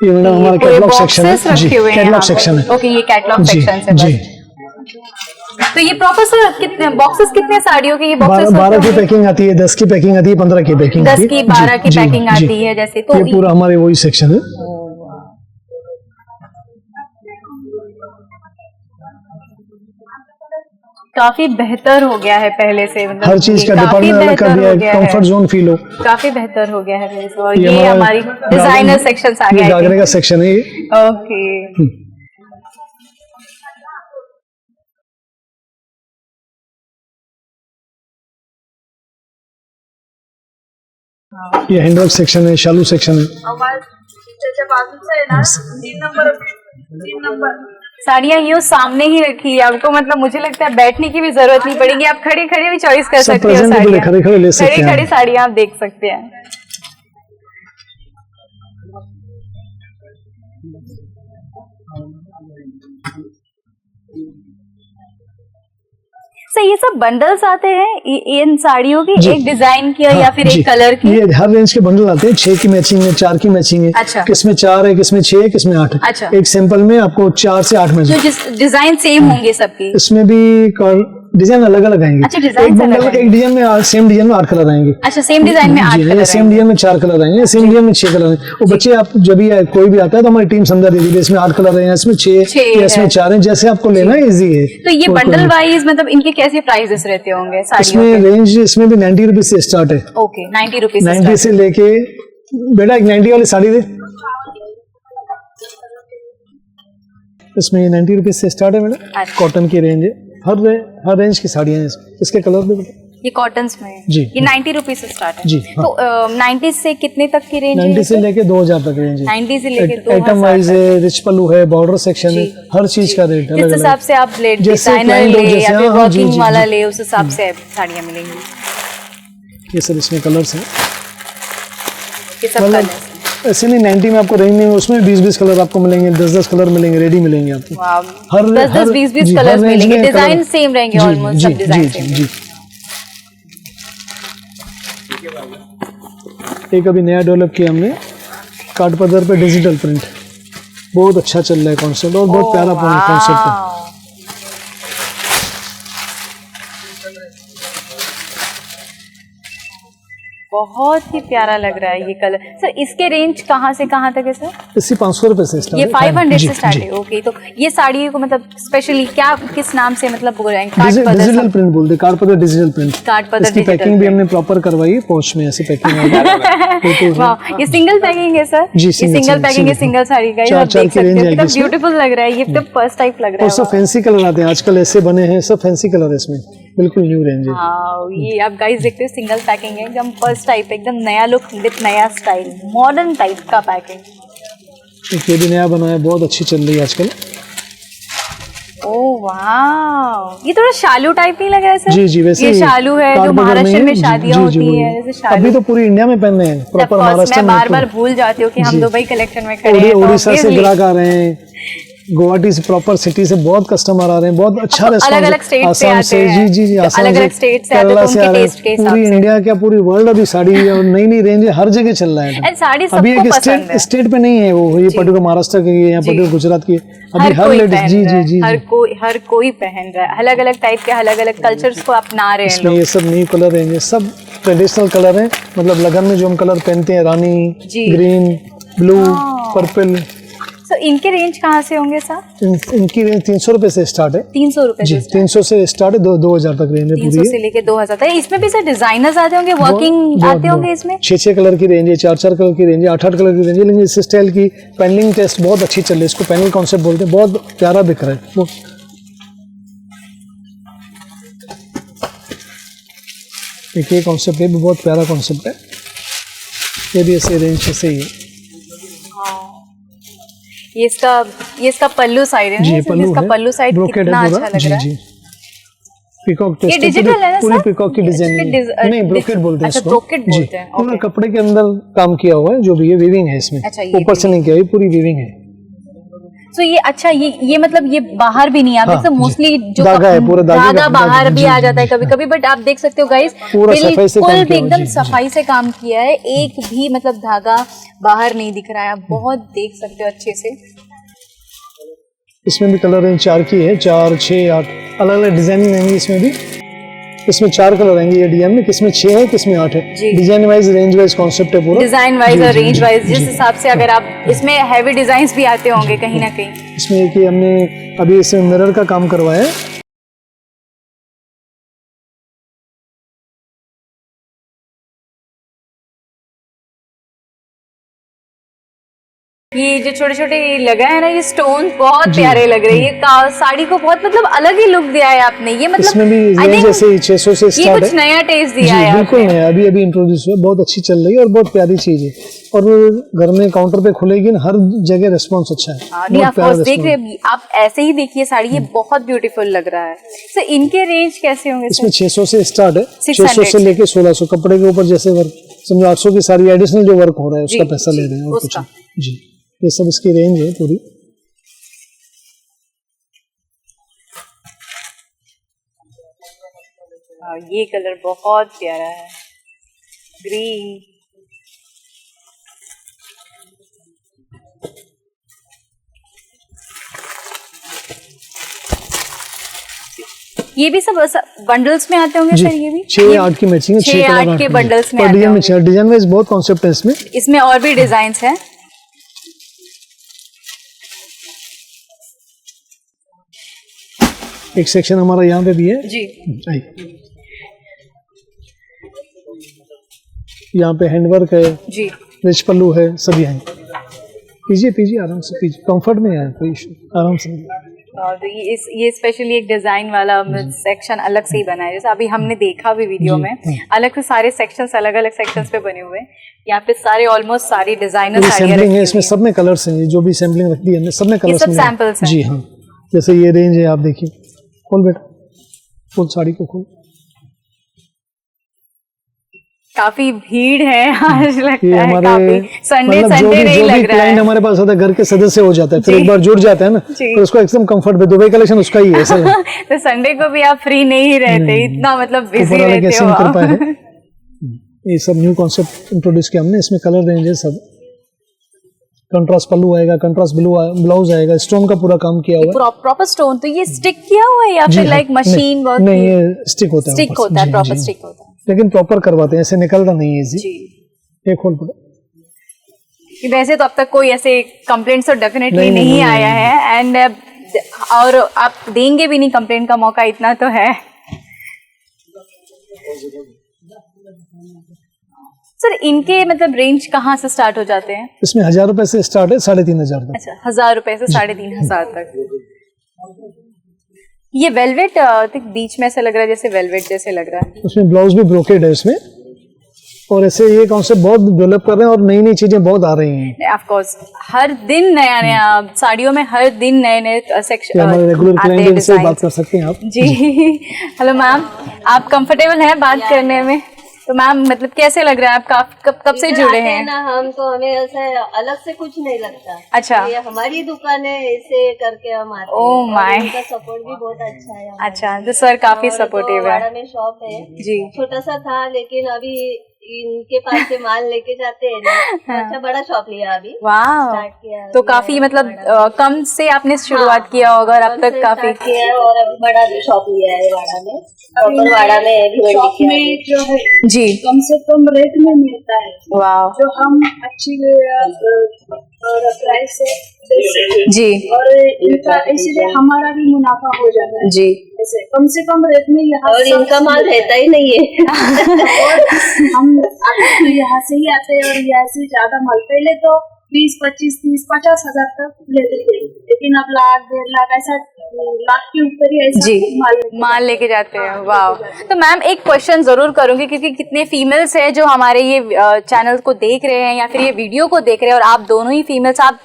ये मैडम हमारा पूरे कैटलॉग सेक्शन बॉक्सेस है जी, रखे हुए हैं कैटलॉग यहाँ सेक्शन पे। है। ओके, ये कैटलॉग जी, सेक्शन है जी। बस। तो ये प्रॉपर सर कितने बॉक्सेस, कितने साड़ियों के ये बॉक्सेस 12 की पैकिंग आती है, 10 की पैकिंग आती है, 15 की पैकिंग 10 आती है। की 12 की जी, पैकिंग जी, आती है जैसे, तो ये पूरा हमारे वही सेक्शन है। काफी बेहतर हो गया है पहले से, मतलब हर चीज का काफी डिपार्टमेंट अलग कर बेहतर दिया हो है, गया कंफर्ट जोन फील हो। काफी बेहतर हो गया है पहले से। और ये ये हमारा हमारी डिजाइनर सेक्शन आ गया घाघरे का है। सेक्शन है ये। ओके, ये हैंडवर्क सेक्शन है, शालू सेक्शन है। त्याच्या बाजूचं आहे ना 3 नंबर साड़ियाँ यूँ सामने ही रखी है आपको, मतलब मुझे लगता है बैठने की भी जरूरत नहीं पड़ेगी, आप खड़े खड़े भी चॉइस कर सब सकते हो प्रेजेंटेबल है, साड़ियाँ, खड़े खड़े ले सकते खड़ी हैं खड़ी साड़ियाँ आप देख सकते हैं। सर ये सब बंडल्स आते हैं इन साड़ियों की, जी। एक डिजाइन की या हाँ, फिर जी। एक कलर की? ये हर रेंज के बंडल आते हैं, 6 की मैचिंग है, 4 की मैचिंग है, अच्छा। किसमें 4 है, किसमें 6 है, किसमें 8 है। अच्छा। एक सैंपल में आपको 4 से 8 मैचिंग। जो जिस डिजाइन सेम होंगे सबकी? इसमें भी डिजाइन अलग अलग आएंगे। अच्छा, डिजाइन एक अलग बंडल आएंगे। एक डिजाइन में सेम डिजाइन में 8 कलर आएंगे। अच्छा, सेम डिजाइन में 8 जी, कलर सेम आएंगे। डिजाइन में 4 कलर आएंगे, सेम डिजाइन में 6 कलर आएंगे। वो बच्चे आप जब भी कोई भी आता है तो हमारी टीम समझा देती है इसमें 8 कलर है, इसमें 6 या इसमें 4 है, जैसे आपको लेना है इजी है। तो ये बंडल वाइज मतलब इनके कैसे प्राइसेस रहते होंगे साड़ियों इसमें के? रेंज इसमें भी 90 रुपीज से स्टार्ट है। ओके, 90 रुपीज 90 से लेके, बेटा एक 90 वाली साड़ी दे। इसमें 90 रुपीज से स्टार्ट है मैडम, अच्छा। कॉटन की रेंज है, हर रेंज की साड़ियाँ हैं इसके कलर भी बेटा। ये कॉटन्स में जी। ये 90 रुपीज से स्टार्ट है? जी, हाँ। तो 90 से कितने तक की रेंज है? 90 से लेके 2000 तक रेंज है। 90 से लेके आइटम 2000 वाइज है, रिच पल्लू है, बॉर्डर सेक्शन है, जी। हर चीज का रेट जिस अलग हिसाब अलग। से आप ले जैसे डिजाइनर client हो, ले जैसे, या फिर हाँ, हाँ, जी, वर्किंग जी, वाला जी। ले, उस हिसाब से साड़ियाँ मिलेंगी। ये सब इसमें कलर्स हैं, ये सब मतलब कलर्स। ऐसे नहीं 90 में आपको रेंज नहीं, उसमें 20-20 कलर आपको मिलेंगे, 10-10 कलर मिलेंगे, रेडी मिलेंगे आपको। हर 10-10 20-20 जी, कलर्स हर रेंज मिलेंगे, में डिजाइन कलर- सेम रहेंगे, जी, ऑलमोस्ट सब जी, डिजाइन जी, सेम। जी। एक अभी नया डेवलप किया हमने, कार्ड पदर पे डिजिटल प्रिंट, बहुत अच्छा चल रहा है कॉन्सेप्ट, और बहुत प्यारा कॉन्सेप्ट है। बहुत ही प्यारा लग रहा है ये कलर। सर इसके रेंज कहाँ से कहाँ तक है सर? इससे 500 रुपए से स्टार्ट ये है। 500 जी, से स्टार्ट जी। है। ओके, तो ये साड़ी को मतलब स्पेशली क्या किस नाम से मतलब बोल रहे हैं? डिजिटल प्रिंट बोलते हैं, कार्ड पदर डिजिटल प्रिंट। कार्ड पदर इसकी डिजिटल पैकिंग भी हमने प्रॉपर करवाई है, पोस्ट में ऐसी पैकिंग। वाह, ये सिंगल पैकिंग है सर? जी, ये सिंगल सिंगल पैकिंग है, सिंगल साड़ी का, ये आप चार देख की सकते रेंज हो आएगी कितना इसमें। ब्यूटीफुल लग रहा है, ये एकदम पर्स टाइप लग रहा और है। सब फैंसी कलर आते हैं आजकल, ऐसे बने हैं सब फैंसी कलर है इसमें, बिल्कुल न्यू रेंज है। हाँ, ये आप गाइस देखते हो सिंगल पैकिंग है, एकदम पर्स टाइप, एकदम नया लुक विद नया स्टाइल, मॉडर्न टाइप का पैकिंग। ये भी नया बना है, बहुत अच्छी चल रही है आजकल। ओह वाह, ये थोड़ा शालू टाइप नहीं लग रहा है सर? जी जी, वैसे ये ही शालू है जो कार्ड पदर महाराष्ट्र ही में है। शादियाँ जी, जी, होती वही। है, जैसे शालू। अभी तो पूरी इंडिया में पहन रहे हैं, प्रॉपर महाराष्ट्र मैं में। बार बार भूल जाती हूँ कि हम जी। दुबई कलेक्शन में खड़े हैं, तो उड़ीसा से obviously ग्राहक आ रहे हैं, गुवाहाटी से प्रॉपर सिटी से बहुत कस्टमर आ रहे हैं, बहुत अच्छा अब रेस्पॉन्स। अलग-अलग स्टेट से आसाम आते से, हैं। जी जी जी, तो आसाम अलग-अलग से, स्टेट से आते हैं, केरला तो से उनके आ रहे टेस्ट के हैं। हिसाब पूरी से। इंडिया क्या पूरी वर्ल्ड अभी साड़ी और नई नई रेंज हर जगह चल रहा है। एंड साड़ी अभी सबको एक पसंद है। स्टेट पे नहीं है वो, ये पर्टिकुलर महाराष्ट्र की है या पर्टिकुलर गुजरात की है, अभी हर कोई लेडीज। पहन जी रहा जी है, जी, हर कोई पहन रहा है, अलग अलग टाइप के अलग अलग कल्चर्स को अपना रहे हैं इसमें लोग। ये सब न्यू कलर हैं, ये सब ट्रेडिशनल कलर हैं, मतलब लगन में जो हम कलर पहनते हैं, रानी, ग्रीन, ब्लू, पर्पल। तो इनके रेंज कहाँ से होंगे सर? इनकी रेंज 300 रुपए से स्टार्ट है। 300 रुपए जी, से 300 से स्टार्ट है, 2000 तक रेंज है 300 पूरी से है। लेके 2000 तक। इसमें भी सर डिजाइनर्स आते होंगे, वर्किंग आते होंगे इसमें? 6 कलर की रेंज है, 4 कलर की रेंज है, 8 कलर की रेंज है, लेकिन इस स्टाइल की पैनलिंग टेस्ट बहुत अच्छी चल रही है, इसको पैनल कॉन्सेप्ट बोलते हैं, बहुत प्यारा बिक रहा है वो। ये कॉन्सेप्ट है, भी बहुत प्यारा कॉन्सेप्ट है, ये भी ऐसे रेंज से ही है। ये इसका पल्लू साइड है ना? जी, इसका पल्लू है, पल्लू साइड ब्रोकेड कितना है अच्छा पूरा। लग जी रहा जी, है। पीकॉक ये टेस्ट डिजिटल है ना पूरी सर? पीकॉक की डिजाइन नहीं, ब्रोकेड बोलते हैं अच्छा, इसको। ब्रोकेड जी, बोलते हैं, पूरा ओके। कपड़े के अंदर काम किया हुआ है, जो भी है वीविंग है इसमें। अच्छा, ये ऊपर से नहीं किया, ये पूरी वीविंग है। तो ये अच्छा, ये मतलब ये बाहर भी नहीं आता, हाँ, तो मोस्टली जो धागा है, पूरा धागे धागा का- बाहर भी जी, आ जी, जाता है जी, कभी कभी, बट आप देख सकते हो गाइस, पूरा सफाई से काम बिल्कुल किया हुआ, एकदम जी, जी। सफाई से काम किया है, एक भी मतलब धागा बाहर नहीं दिख रहा है, आप बहुत देख सकते हो अच्छे से। इसमें भी कलर रेंज 4 की है, 4, 6, 8 अलग अलग डिजाइनिंग रहेंगी इसमें भी। इसमें 4 कलर रहेंगे ये डिजाइन में, किसमें 6 है, किसमें 8 है। जी। Design wise, range wise concept है पूरा, डिजाइन वाइज जी, और जी, रेंज जी, वाइज, जिस जी। हिसाब से अगर आप इसमें हैवी डिजाइन भी आते होंगे कहीं ना कहीं। इसमें एक ही हमने अभी इसमें मिरर का काम करवाया है। ये जो छोटे छोटे लगा है ना, ये स्टोन बहुत प्यारे लग रहे हैं। ये साड़ी को बहुत मतलब अलग ही लुक दिया है आपने। ये मतलब इसमें भी रेंज जैसे 600 से स्टार्ट है। ये कुछ नया टेस्ट दिया है बिल्कुल नया, अभी अभी इंट्रोड्यूस हुआ, बहुत अच्छी चल रही है और बहुत प्यारी चीज है। और घर में काउंटर पे खुलेगी ना, हर जगह रिस्पांस अच्छा है। आप देख रहे हैं, आप ऐसे ही देखिए साड़ी, ये बहुत ब्यूटीफुल लग रहा है। सर इनके रेंज कैसे होंगे? इसमें 600 से स्टार्ट है, 600 से लेके 1600। कपड़े के ऊपर जैसे वर्क, समझो 800 की साड़ी एडिशनल जो वर्क हो रहा है उसका पैसा ले रहे हैं और कुछ जी। ये सब इसकी रेंज है पूरी। ये कलर बहुत प्यारा है, ग्रीन। ये भी सब बंडल्स में आते होंगे सर? ये भी 6-8 की मैचिंग है, 6-8 के बंडल्स में आते हैं। डिजाइन में बहुत कॉन्सेप्ट है इसमें। इसमें और भी डिजाइन्स हैं। एक सेक्शन हमारा यहाँ पे भी है जी। यहाँ पे हैंडवर्क है जी, रिच पल्लू है, सब यहाँ। पीजिए आराम से पीजिए, कंफर्ट में है, कोई इशू, आराम से। और ये स्पेशली एक डिजाइन वाला सेक्शन अलग से ही बना है, जैसे अभी हमने देखा भी वीडियो में, अलग से सारे सेक्शंस अलग अलग सेक्शंस पे बने हुए हैं। यहाँ पे सारे ऑलमोस्ट सारी डिजाइनर सैम्पलिंग है, इसमें सब में कलर्स हैं। जो भी सैम्पलिंग रख दी हमने सब में कलर्स सब सैंपल्स हैं। जी हाँ, जैसे ये रेंज है, आप देखिए, खोल बेटा, खोल साड़ी को खोल। काफी भीड़ है आज, लगता है हमारे काफी संडे नहीं लग रहा है। हमारे पास आता है, घर के सदस्य हो जाता है, फिर एक बार जुड़ जाता है ना, तो उसको एकदम कंफर्ट में। दुबई कलेक्शन उसका ही है सर। तो संडे को भी आप फ्री नहीं रहते, इतना मतलब बिजी रहते हो आप। ये सब न्यू कॉन्सेप्ट इंट्रोड्यूस किया हमने। इसमें कलर रेंज है सब। कंट्रास्ट पल्लू आएगा, कंट्रास्ट ब्लाउज आएगा, स्टोन का पूरा काम किया हुआ है, प्रॉपर स्टोन। तो ये स्टिक किया हुआ है या फिर लाइक मशीन वर्क? नहीं, ये स्टिक होता है, स्टिक होता है, प्रॉपर स्टिक होता है, लेकिन प्रॉपर करवाते हैं, ऐसे निकलता नहीं है जी। ये खोल पड़ा। वैसे तो अब तक कोई ऐसे कंप्लेंट्स तो डेफिनेटली नहीं आया है, एंड और आप देंगे भी नहीं कंप्लेंट का मौका, इतना तो है। सर इनके मतलब रेंज कहाँ से स्टार्ट हो जाते हैं? इसमें 1000 रुपए से स्टार्ट है, 3500 तक। अच्छा, 1000 रुपए से 3500 तक। ये वेलवेट बीच में ऐसा लग रहा है जैसे वेलवेट जैसे लग रहा है। उसमें ब्लाउज भी ब्रोकेड है इसमें, और ऐसे ये कॉन्सेप्ट बहुत डेवलप कर रहे हैं और नई नई चीजें बहुत आ रही हैं। ऑफ कोर्स हर दिन नया नया साड़ियों में, हर दिन नए नए सेक्शन। हमारे रेगुलर क्लाइंट से बात कर सकते हैं आप जी। हेलो मैम, आप कंफर्टेबल हैं बात करने में? तो मैम मतलब कैसे लग रहा है आपका? कब से जुड़े हैं? ना हम तो, हमें ऐसा अलग से कुछ नहीं लगता। अच्छा, ये हमारी दुकान है, ऐसे करके हम आते हैं। ओह माय, उनका सपोर्ट भी बहुत अच्छा है। अच्छा, तो सर काफी सपोर्टिव है। में शॉप है जी, छोटा सा था, लेकिन अभी इनके पास से माल लेके जाते हैं ना, अच्छा बड़ा शॉप लिया अभी, वाह, स्टार्ट किया। तो काफी मतलब कम से आपने शुरुआत किया होगा और अब तक काफी किया है, और अभी बड़ा शॉप लिया है वाड़ा में, प्रॉपर वाड़ा में। शॉप में जो है जी कम से कम रेट में मिलता है, वाह, जो हम अच्छी प्राइस से दे सकते हैं। जी, और इनका इसलिए हमारा भी मुनाफा हो जाता है। जी, ऐसे कम से कम रेट में यहाँ, और इनका माल रहता ही नहीं है। और हम यहाँ से ही आते हैं, और यहाँ से ज्यादा माल पहले तो 20, 25, 30, 50 हजार तक लेते थे, लेकिन अब लाख 1.5 लाख ऐसा, लाख के ऊपर ही ऐसा जी माल लेके जाते हैं। वाह। तो मैम एक क्वेश्चन जरूर करूंगी, क्योंकि कितने फीमेल्स हैं जो हमारे ये चैनल को देख रहे हैं या फिर ये वीडियो को देख रहे हैं, और आप दोनों ही फीमेल्स, आप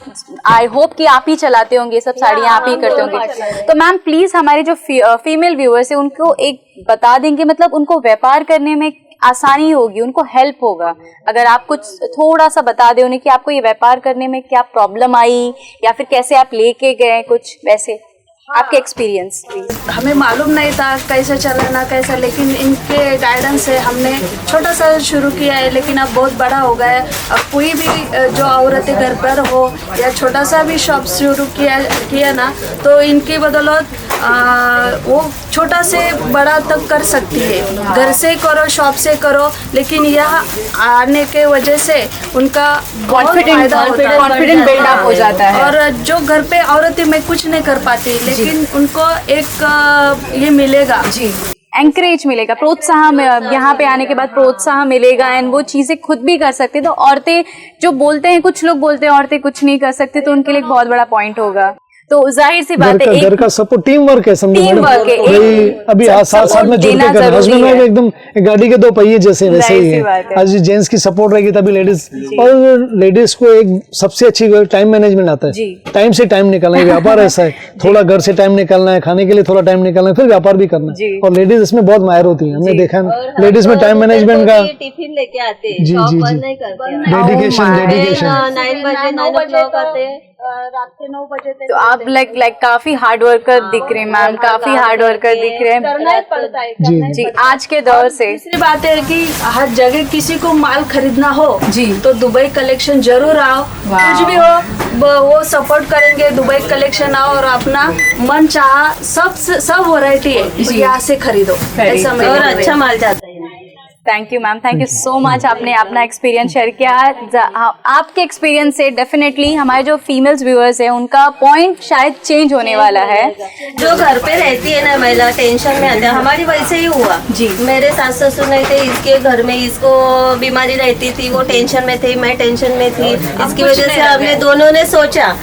आई होप कि आप ही चलाते होंगे सब साड़ियाँ, आप ही करते होंगे। तो मैम प्लीज हमारे जो फीमेल व्यूअर्स है उनको एक बता देंगे, मतलब उनको व्यापार करने में आसानी होगी, उनको हेल्प होगा अगर आप कुछ थोड़ा सा बता दें उन्हें कि आपको ये व्यापार करने में क्या प्रॉब्लम आई, या फिर कैसे आप लेके गए कुछ वैसे आपके एक्सपीरियंस। हमें मालूम नहीं था कैसे चलाना कैसा, लेकिन इनके गाइडेंस से हमने छोटा सा शुरू किया है, लेकिन अब बहुत बड़ा हो गया है। अब कोई भी जो औरतें घर पर हो या छोटा सा भी शॉप शुरू किया ना, तो इनकी बदौलत वो छोटा से बड़ा तक कर सकती है। घर से करो, शॉप से करो, लेकिन यहाँ आने के वजह से उनका कॉन्फिडेंस बिल्डअप हो जाता है। और जो घर पे औरतें में कुछ नहीं कर पाती, लेकिन उनको एक ये मिलेगा जी। एंकरेज मिलेगा, प्रोत्साहन, यहाँ पे आने के बाद प्रोत्साहन मिलेगा एंड वो चीज़ें खुद भी कर सकते, तो औरतें जो बोलते हैं, कुछ लोग बोलते हैं औरतें कुछ नहीं कर सकती, तो उनके लिए एक बहुत बड़ा पॉइंट होगा। तो जाहिर सी बात है, घर का सपोर्ट, टीम वर्क है, समझो टीम वर्क है, अभी साथ साथ में जुड़ के कर, हस्बैंड वाइफ एकदम गाड़ी के दो पहिए जैसे, वैसे ही है। आज जेंट्स की सपोर्ट रहेगी तभी लेडीज, और लेडीज को एक सबसे अच्छी टाइम मैनेजमेंट आता है, टाइम से टाइम निकालना है। व्यापार ऐसा है, थोड़ा घर से टाइम निकालना है, खाने के लिए थोड़ा टाइम निकालना है, फिर व्यापार भी करना है, और लेडीज इसमें बहुत माहिर होती है, हमने देखा है लेडीज में टाइम मैनेजमेंट का। टिफिन लेके आते हैं, जी जी जी, डेडिकेशन डेडिकेशन। 9 बजे 9 o'clock आते हैं, रात के 9 बजे तक। तो आप लाइक काफी हार्ड वर्कर दिख रहे हैं मैम, काफी हार्ड वर्कर दिख रहे हैं करना ही पड़ता है, जी जी आज के दौर से। दूसरी बात है कि हर जगह किसी को माल खरीदना हो जी तो दुबई कलेक्शन जरूर आओ, कुछ भी हो वो सपोर्ट करेंगे। दुबई कलेक्शन आओ और अपना मन चाहा सब वैरायटी है, यहाँ से खरीदो, ऐसा मैं और अच्छा माल जाता है। Thank you ma'am, thank you so much, आपने अपना एक्सपीरियंस शेयर किया। आपके एक्सपीरियंस से डेफिनेटली हमारे जो फीमेल्स व्यूअर्स हैं उनका पॉइंट शायद चेंज होने वाला है। जो घर पे रहती है ना महिला, टेंशन में आती है, हमारी वैसे ही हुआ जी। मेरे सास ससुर नहीं थे, इसके घर में इसको बीमारी रहती थी, वो टेंशन में थी, मैं टेंशन में थी, इसकी वजह से हमने दोनों ने सोचा।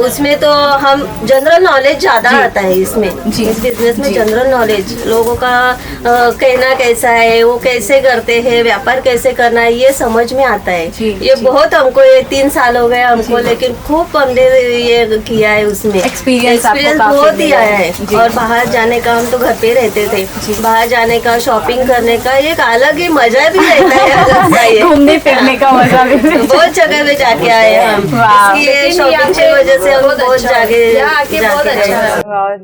उसमें तो हम जनरल नॉलेज ज्यादा आता है इसमें, इस बिजनेस में जनरल नॉलेज, लोगों का कहना कैसा है, वो कैसे करते हैं, व्यापार कैसे करना है, ये समझ में आता है। ये बहुत हमको, ये 3 साल हो गए हमको, लेकिन खूब हमने ये किया है, उसमें एक्सपीरियंस बहुत ही आया है। और बाहर जाने का, हम तो घर पे रहते थे, बाहर जाने का, शॉपिंग करने का एक अलग ही मजा भी रहता है, घूमने फिरने का मजा भी। बहुत जगह पे जाके आए हम, ये शॉपिंग वजह से हम बहुत जाके।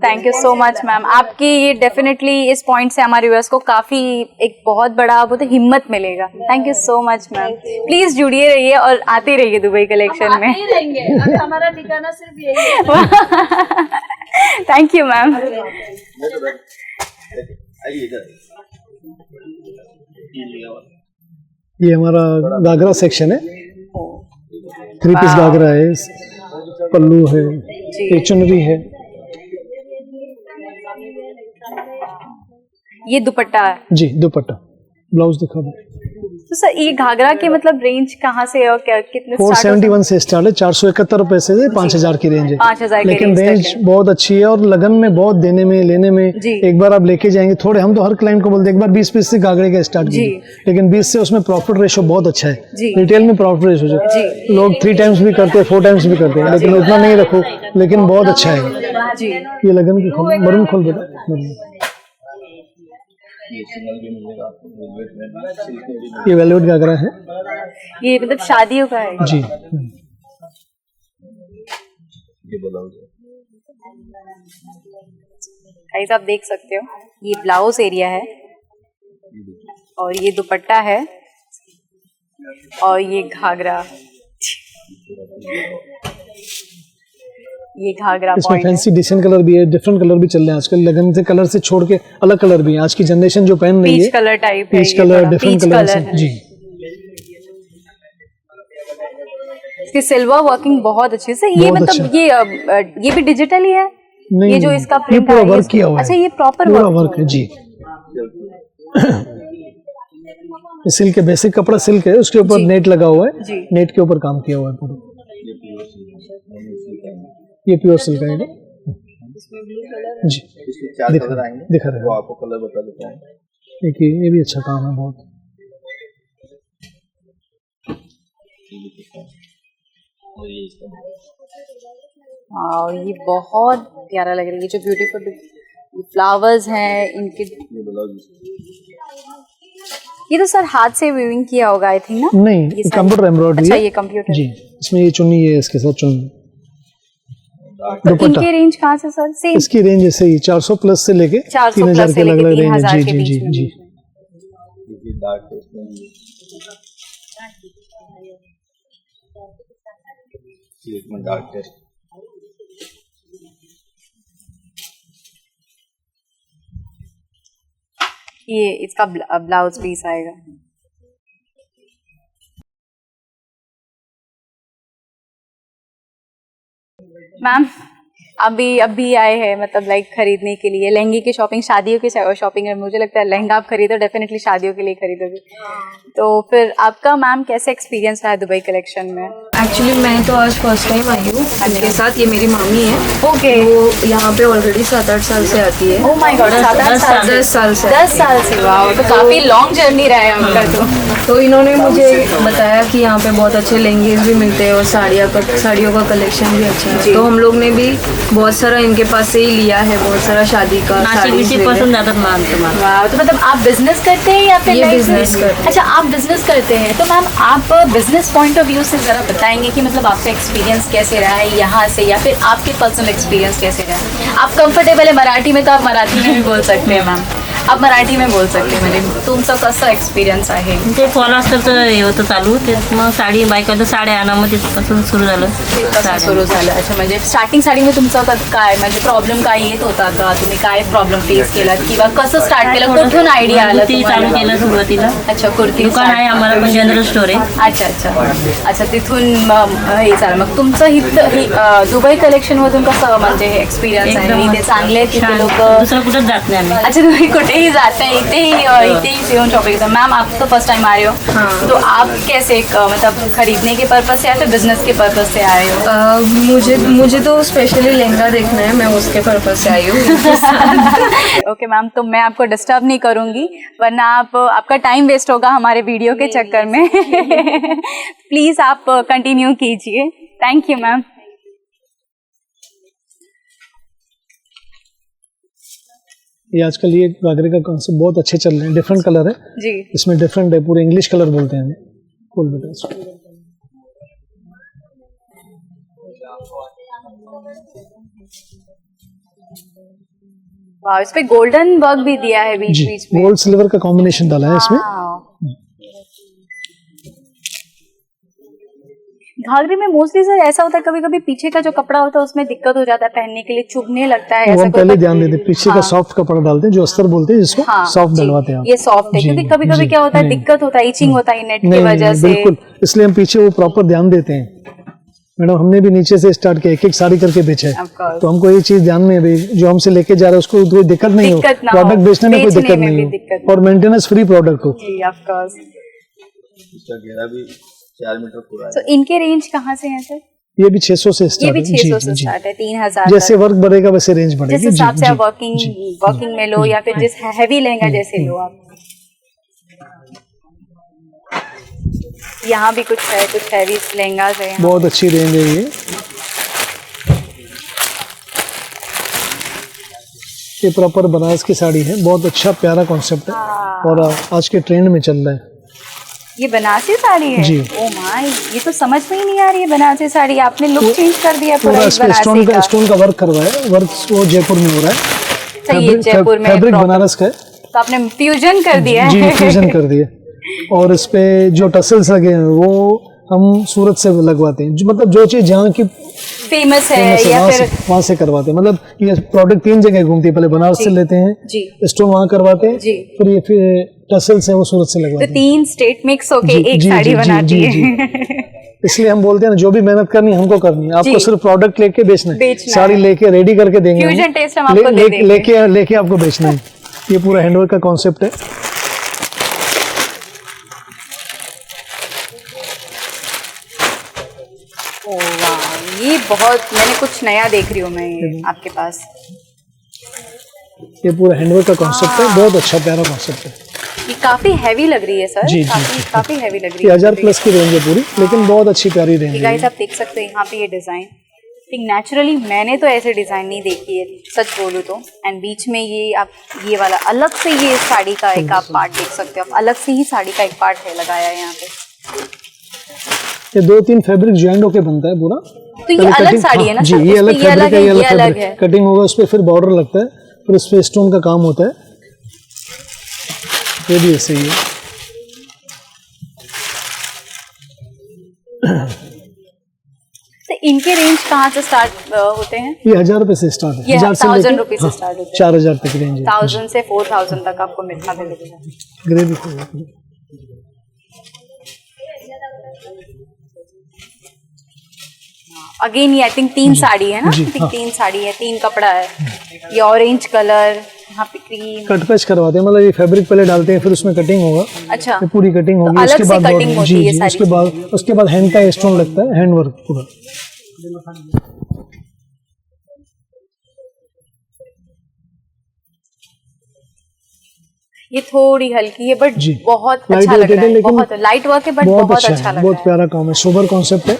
Thank you so much ma'am, आपकी ये डेफिनेटली इस पॉइंट से हमारे व्यूअर्स को काफी एक बहुत बड़ा वो तो हिम्मत मिलेगा। Thank you so much ma'am, please जुड़िए रहिए और आते रहिए दुबई कलेक्शन में। अभी हमारा ठिकाना सिर्फ यही है। Thank you ma'am. ये हमारा घाघरा सेक्शन है, 3 पीस घाघरा है, पल्लू है, ये चुनरी है, ये दुपट्टा है जी दुपट्टा, ब्लाउज दिखा दो। तो सर ये घाघरा के मतलब रेंज कहाँ से और क्या कितने? 471 से स्टार्ट है, 471 रुपए से 5000 की रेंज है, 5000 लेकिन रेंज बहुत अच्छी है और लगन में बहुत देने में लेने में। एक बार आप लेके जाएंगे थोड़े, हम तो हर क्लाइंट को बोलते हैं एक बार 20 पीस से घाघरे का स्टार्ट कीजिए, लेकिन 20 से उसमें प्रॉफिट रेशो बहुत अच्छा है, रिटेल में प्रॉफिट रेशो लोग 3 टाइम्स भी करते हैं, 4 टाइम्स भी करते हैं, लेकिन उतना नहीं रखो, लेकिन बहुत अच्छा है। ये लगन की खोल, मरून खोल देता, ये वेलवेट घाघरा है, ये मतलब शादियों का है जी। गाइस आप देख सकते हो, ये ब्लाउज एरिया है और ये दुपट्टा है और ये घाघरा, ये घाघरा इसमें फैंसी डिसेंट कलर भी है, डिफरेंट कलर भी चल रहे हैं आजकल, लगन से कलर से छोड़ के अलग कलर भी है, आज की जनरेशन जो पहन रही है, पीच कलर टाइप है, पीच कलर, डिफरेंट कलर जी। इसकी सिल्वर वर्किंग बहुत अच्छी है। ये मतलब ये भी डिजिटल ही है? नहीं, ये जो इसका ये पूरा वर्क किया हुआ है। अच्छा, ये प्रॉपर पूरा वर्क है जी। सिल्क है, बेसिक कपड़ा सिल्क है, उसके ऊपर नेट लगा हुआ है, नेट के ऊपर काम किया हुआ है पूरा। ये प्योर सिल्क है जी, दिखा रहे हैं आपको, कलर बता देता हूँ। देखिए ये भी अच्छा काम है बहुत। और ये बहुत प्यारा लग रहा है, ये जो ब्यूटीफुल फ्लावर्स हैं इनके, ये तो सर हाथ से वीविंग किया होगा आई थिंक ना? नहीं, कंप्यूटर एम्ब्रॉयडरी। अच्छा, ये कंप्यूटर जी, इसमें ये चुन्नी है, इसके साथ चुन्नी। इनकी रेंज कहाँ से सर? सेम इसकी रेंज ऐसे ही 400 प्लस से लेके 3000 के अलग अलग रेंज है। जी जी जी जी। ये इसका ब्लाउज पीस आएगा। मैम अभी आए हैं मतलब लाइक खरीदने के लिए लहंगे की शॉपिंग, शादियों की शॉपिंग है। मुझे लगता है लहंगा आप खरीदो डेफिनेटली शादियों के लिए खरीदोगे। तो फिर आपका मैम कैसे एक्सपीरियंस रहा दुबई कलेक्शन में? एक्चुअली मैं तो आज फर्स्ट टाइम आई हूँ उनके साथ। ये मेरी मामी है। ओके। वो यहाँ पे ऑलरेडी 7-8 साल से आती है। ओह माय गॉड, 10 साल से। 10 साल से। वाह, तो काफी लॉन्ग जर्नी रहा है उनका। तो इन्होंने मुझे बताया कि यहाँ पे बहुत अच्छे लहंगेज भी मिलते हैं और साड़ियों का कलेक्शन भी अच्छा है। तो हम लोग ने भी बहुत सारा इनके पास से ही लिया है, बहुत सारा शादी का साड़ीज पसंद आता मैम तुम्हारा। वाह, तो मतलब आप बिजनेस करते हैं या फिर ये like- business करते हैं। अच्छा, आप बिजनेस करते हैं। तो मैम आप बिजनेस पॉइंट ऑफ व्यू से जरा बताएंगे कि मतलब आपका एक्सपीरियन्स कैसे रहा है यहाँ से, या फिर आपके पर्सनल एक्सपीरियंस कैसे रहा है? आप कंफर्टेबल है मराठी में तो आप मराठी में भी बोल सकते हैं मैम, आप मराठी में बोल सकते हैं। म्हणजे तुमचा कसा एक्सपिरियन्स आहे? ते फॉलोअर्सचं हे होतं चालू, ते मग साडी बायकाचं साड्या आणा, मग तिथपासून सुरू झालं. कसं सुरू झालं? अच्छा, म्हणजे स्टार्टिंग साडीमध्ये तुमचं काय म्हणजे प्रॉब्लेम काय येत होता का? तुम्ही काय प्रॉब्लेम फेस केला किंवा कसं स्टार्ट केलं, कुठून आयडिया आला ती चालू केलं सुरुवातीला. अच्छा, कुर्ती दुकान आहे आम्हाला पण जनरल स्टोर आहे. अच्छा, तिथून हे चालेल. मग तुमचं दुबई कलेक्शन मधून कसं म्हणजे एक्सपिरियन्स आहे? इथे चांगले आहेत तिथे लोक? दुसरं कुठंच जात नाही आम्ही. अच्छा, तुम्ही कुठेही जाते हैं, इतने ही शॉपिंग करते हैं। मैम, आप तो फर्स्ट टाइम आ रहे हो। हाँ। तो आप कैसे मतलब खरीदने के पर्पज से या फिर बिजनेस के पर्पज से आए हो? मुझे तो स्पेशली लहंगा देखना है, मैं उसके पर्पज से आई हूँ. ओके मैम, तो मैं आपको डिस्टर्ब नहीं करूंगी वरना आपका टाइम वेस्ट होगा हमारे वीडियो के चक्कर में। प्लीज आप कंटिन्यू कीजिए। Thank you ma'am. ये आजकल ये घाघरे का कॉन्सेप्ट बहुत अच्छे चल रहे हैं। डिफरेंट कलर है जी, इसमें, डिफरेंट है, पूरे इंग्लिश कलर बोलते हैं हमें। खोल बेटा इसको। वाह, इस पे गोल्डन वर्क भी दिया है बीच जी, बीच में। गोल्ड सिल्वर का कॉम्बिनेशन डाला है इसमें। वाह। घाघरे में मोस्टली सर ऐसा होता है, कभी कभी पीछे का जो कपड़ा होता है उसमें दिक्कत हो जाता है, पहनने के लिए चुभने लगता है। वो ऐसा हम कोई पहले ध्यान देते हैं, पीछे का हाँ। सॉफ्ट कपड़ा डालते हैं, जो अस्तर बोलते हैं जिसको, हाँ, सॉफ्ट जी, डलवाते हैं आप। ये सॉफ्ट है जी, क्योंकि कभी कभी जी, क्या होता है, नहीं। दिक्कत होता है, इचिंग होता है नेट की नहीं, वजह से। बिल्कुल, इसलिए हम पीछे वो प्रॉपर ध्यान देते हैं। मैडम, हमने भी नीचे से स्टार्ट किया, एक साड़ी करके बेचा है, Of course। तो हमको ये चीज ध्यान में है, जो हमसे लेके जा रहा है उसको कोई दिक्कत नहीं हो, दिक्कत ना हो, प्रोडक्ट बेचने में कोई बेचने दिक्कत में भी नहीं दिक्कत हो, और मेंटेनेंस फ्री प्रोडक्ट हो। जी, ऑफ कोर्स। इसका घेरा भी 4 मीटर पूरा है. तो इनके रेंज कहाँ से है सर? ये भी 600 से ये स्टार्ट भी है। 600 से जी, स्टार्ट है, 3000 जैसे वर्क बढ़ेगा वैसे रेंज बढ़ेगी। जिस हिसाब से जी, आप वर्किंग में लो या फिर जिस हैवी लहंगा जैसे लो आप। यहाँ भी कुछ है, कुछ हैवी लहंगा है यहाँ। बहुत अच्छी रेंज है ये प्रॉपर बनारस की साड़ी है, बहुत अच्छा प्यारा कॉन्सेप्ट है और आज के ट्रेंड में चल रहा है। ये बनारसी साड़ी है? जी। ओ माय, ये तो समझ में ही नहीं आ रही है बनारसी साड़ी। आपने लुक चेंज कर दिया पूरा पूरा इस इस पे बनारसी स्टोन का वर्क करवाया है। वर्क वो जयपुर में हो रहा है। सही है, जयपुर में फैब्रिक proper। बनारस का है। तो आपने फ्यूजन कर दिया जी, है। फ्यूजन कर दिया। और इस पे जो टसल्स लगे हैं वो हम सूरत से लगवाते हैं, मतलब जो चीज जहाँ की फेमस है फेमस है या फिर वहाँ से करवाते हैं। मतलब ये प्रोडक्ट 3 जगह घूमती है, पहले बनारस से लेते हैं, जी, स्टोन वहाँ करवाते हैं, जी। फिर ये टसल्स है वो सूरत से लगवाते तो हैं। 3 स्टेट मिक्स होके जी, एक जी, साड़ी जी, बनाती जी, है। इसलिए हम बोलते हैं ना, जो भी मेहनत करनी है हमको करनी है, आपको जी। सिर्फ प्रोडक्ट लेके बेचना है, बेचना साड़ी है। लेके रेडी करके देंगे हम। फ्यूजन टेस्ट हम आपको दे देंगे। लेके आपको बेचना है। ये पूरा हैंडवर्क का कॉन्सेप्ट है। ओ वाह, ये बहुत, मैंने कुछ नया देख रही हूँ मैं ये आपके पास। ये पूरा हैंडवर्क का कॉन्सेप्ट है, बहुत अच्छा प्यारा कॉन्सेप्ट है। ये काफी हैवी लग रही है सर। जी, जी, काफी हैवी लग रही ये है। 1000 प्लस की रेंज है पूरी, लेकिन बहुत अच्छी प्यारी रेंज ये है। गाइस आप देख सकते हैं यहाँ पे ये डिजाइन। नेचुरली मैंने तो ऐसे डिजाइन नहीं देखी है, सच बोलूँ तो। एंड बीच में ये आप ये वाला अलग से ये साड़ी का एक आप पार्ट देख सकते हो, आप अलग से ही साड़ी का एक पार्ट है लगाया है यहाँ पे। ये 2-3 फैब्रिक ज्वाइंट होके बनता है पूरा। तो ये अलग साड़ी है ना जी, सर? ये अलग उसमें ये फैब्रिक है, ये अलग अलग फैब्रिक है। कटिंग होगा, उस पर फिर बॉर्डर लगता है, फिर उस पर स्टोन का काम होता है। ये भी ऐसे ही है। तो इनके रेंज कहाँ से स्टार्ट होते हैं? ये 1000 रुपए से स्टार्ट है। ये 1000 रुपए से स्टार्ट होते हैं। 4000 तक रेंज है। 1000 से 4000 तक आपको मिलता है। ग्रे दिखाओ। अगेन ये आई थिंक 3 साड़ी है ना, जी, I think हाँ। 3 साड़ी है, 3 कपड़ा है। ये ऑरेंज कलर, यहाँ पे क्रीम। कट पेच करवाते हैं, मतलब ये फैब्रिक पहले डालते हैं, फिर उसमें कटिंग होगा, अच्छा, ये पूरी कटिंग होगी, अलग उसके से बाद cutting border- होती है ये जी, सारी उसके बाद हैंड का स्टोन लगता है, हैंड वर्क पूरा। ये थोड़ी हल्की है बट जी। बहुत Light अच्छा लग weight है, रहा है, लेकिन बहुत लाइट वर्क है बट बहुत अच्छा है, लग बहुत रहा है। प्यारा काम है, सोबर कॉन्सेप्ट है।